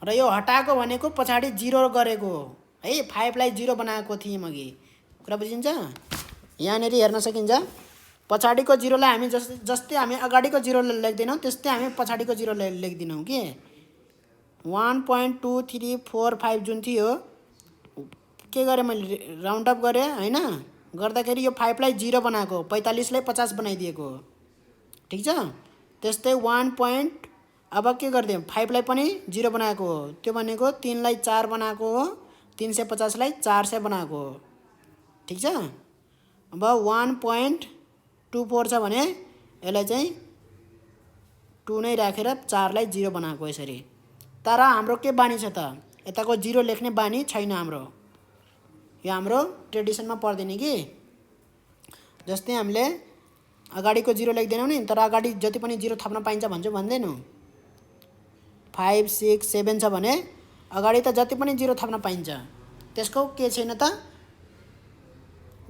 र यो हटाएको भनेको पछाडि 0 गरेको है 5 लाई 0 बनाएको थिएँ अघि कुरा बुझिन्छ यहाँनेरि हेर्न सकिन्छ पछाडिको 0 लाई हामी जस्तै हामी अगाडिको 0 लेख्दैनौँ त्यस्तै हामी पछाडिको 0 लेख्दिनौँ के 1.2345 जुन थियो के गरेँ मैले राउन्ड अप गरेँ हैन, गर्दाखेरि यो 5 लाई 0 बनाएको, 45 लाई 50 बनाइदिएको हो। ठिक छ। त्यस्तै 1 पोइन्ट अब के गरिदिएँ 5 लाई पनि 0 बनाएको हो, त्यो भनेको 3 लाई 4 बनाएको हो, 350 लाई 400 बनाएको हो। ठिक छ। अब 1.24 छ भने यसलाई चाहिँ 2 नै राखेर 4 लाई 0 बनाएको यसरी। तर हाम्रो के बानी छ त, यताको 0 लेख्ने बानी छैन हाम्रो। यो हाम्रो ट्रेडिसनमा पर्दैन कि। जस्तै हामीले अगाडिको 0 लेख्दैनौँ नि, तर अगाडि जति पनि 0 थप्न पाइन्छ भन्छु भन्दैनौँ। 5 6 7 छ भने अगाडि त जति पनि 0 थप्न पाइन्छ, त्यसको के छैन त,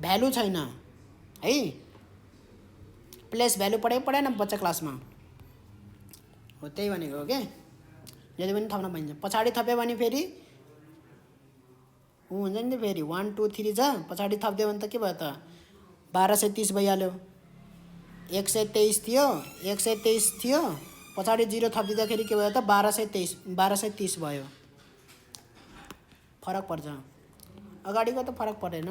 भ्यालु छैन है। प्लेस भ्यालु पढेन बच्चा क्लासमा हो, त्यही भनेको हो के। जति पनि थप्न पाइन्छ, पछाडि थप्यो भने फेरि ऊ हुन्छ नि त, फेरि 1 2 3 छ, पछाडि थप्दियो भने त के भयो त 1230 भइहाल्यो। 123 थियो, 123 थियो, पछाडि 0 थपिदिँदाखेरि के भयो त 1230 भयो। फरक पर्छ, अगाडिको त फरक पर्दैन।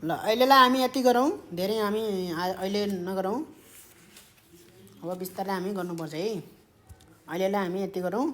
ल अहिलेलाई हामी यति गरौँ, धेरै हामी अहिले नगरौँ, अब बिस्तारै हामी गर्नुपर्छ है। अहिलेलाई हामी यति गरौँ।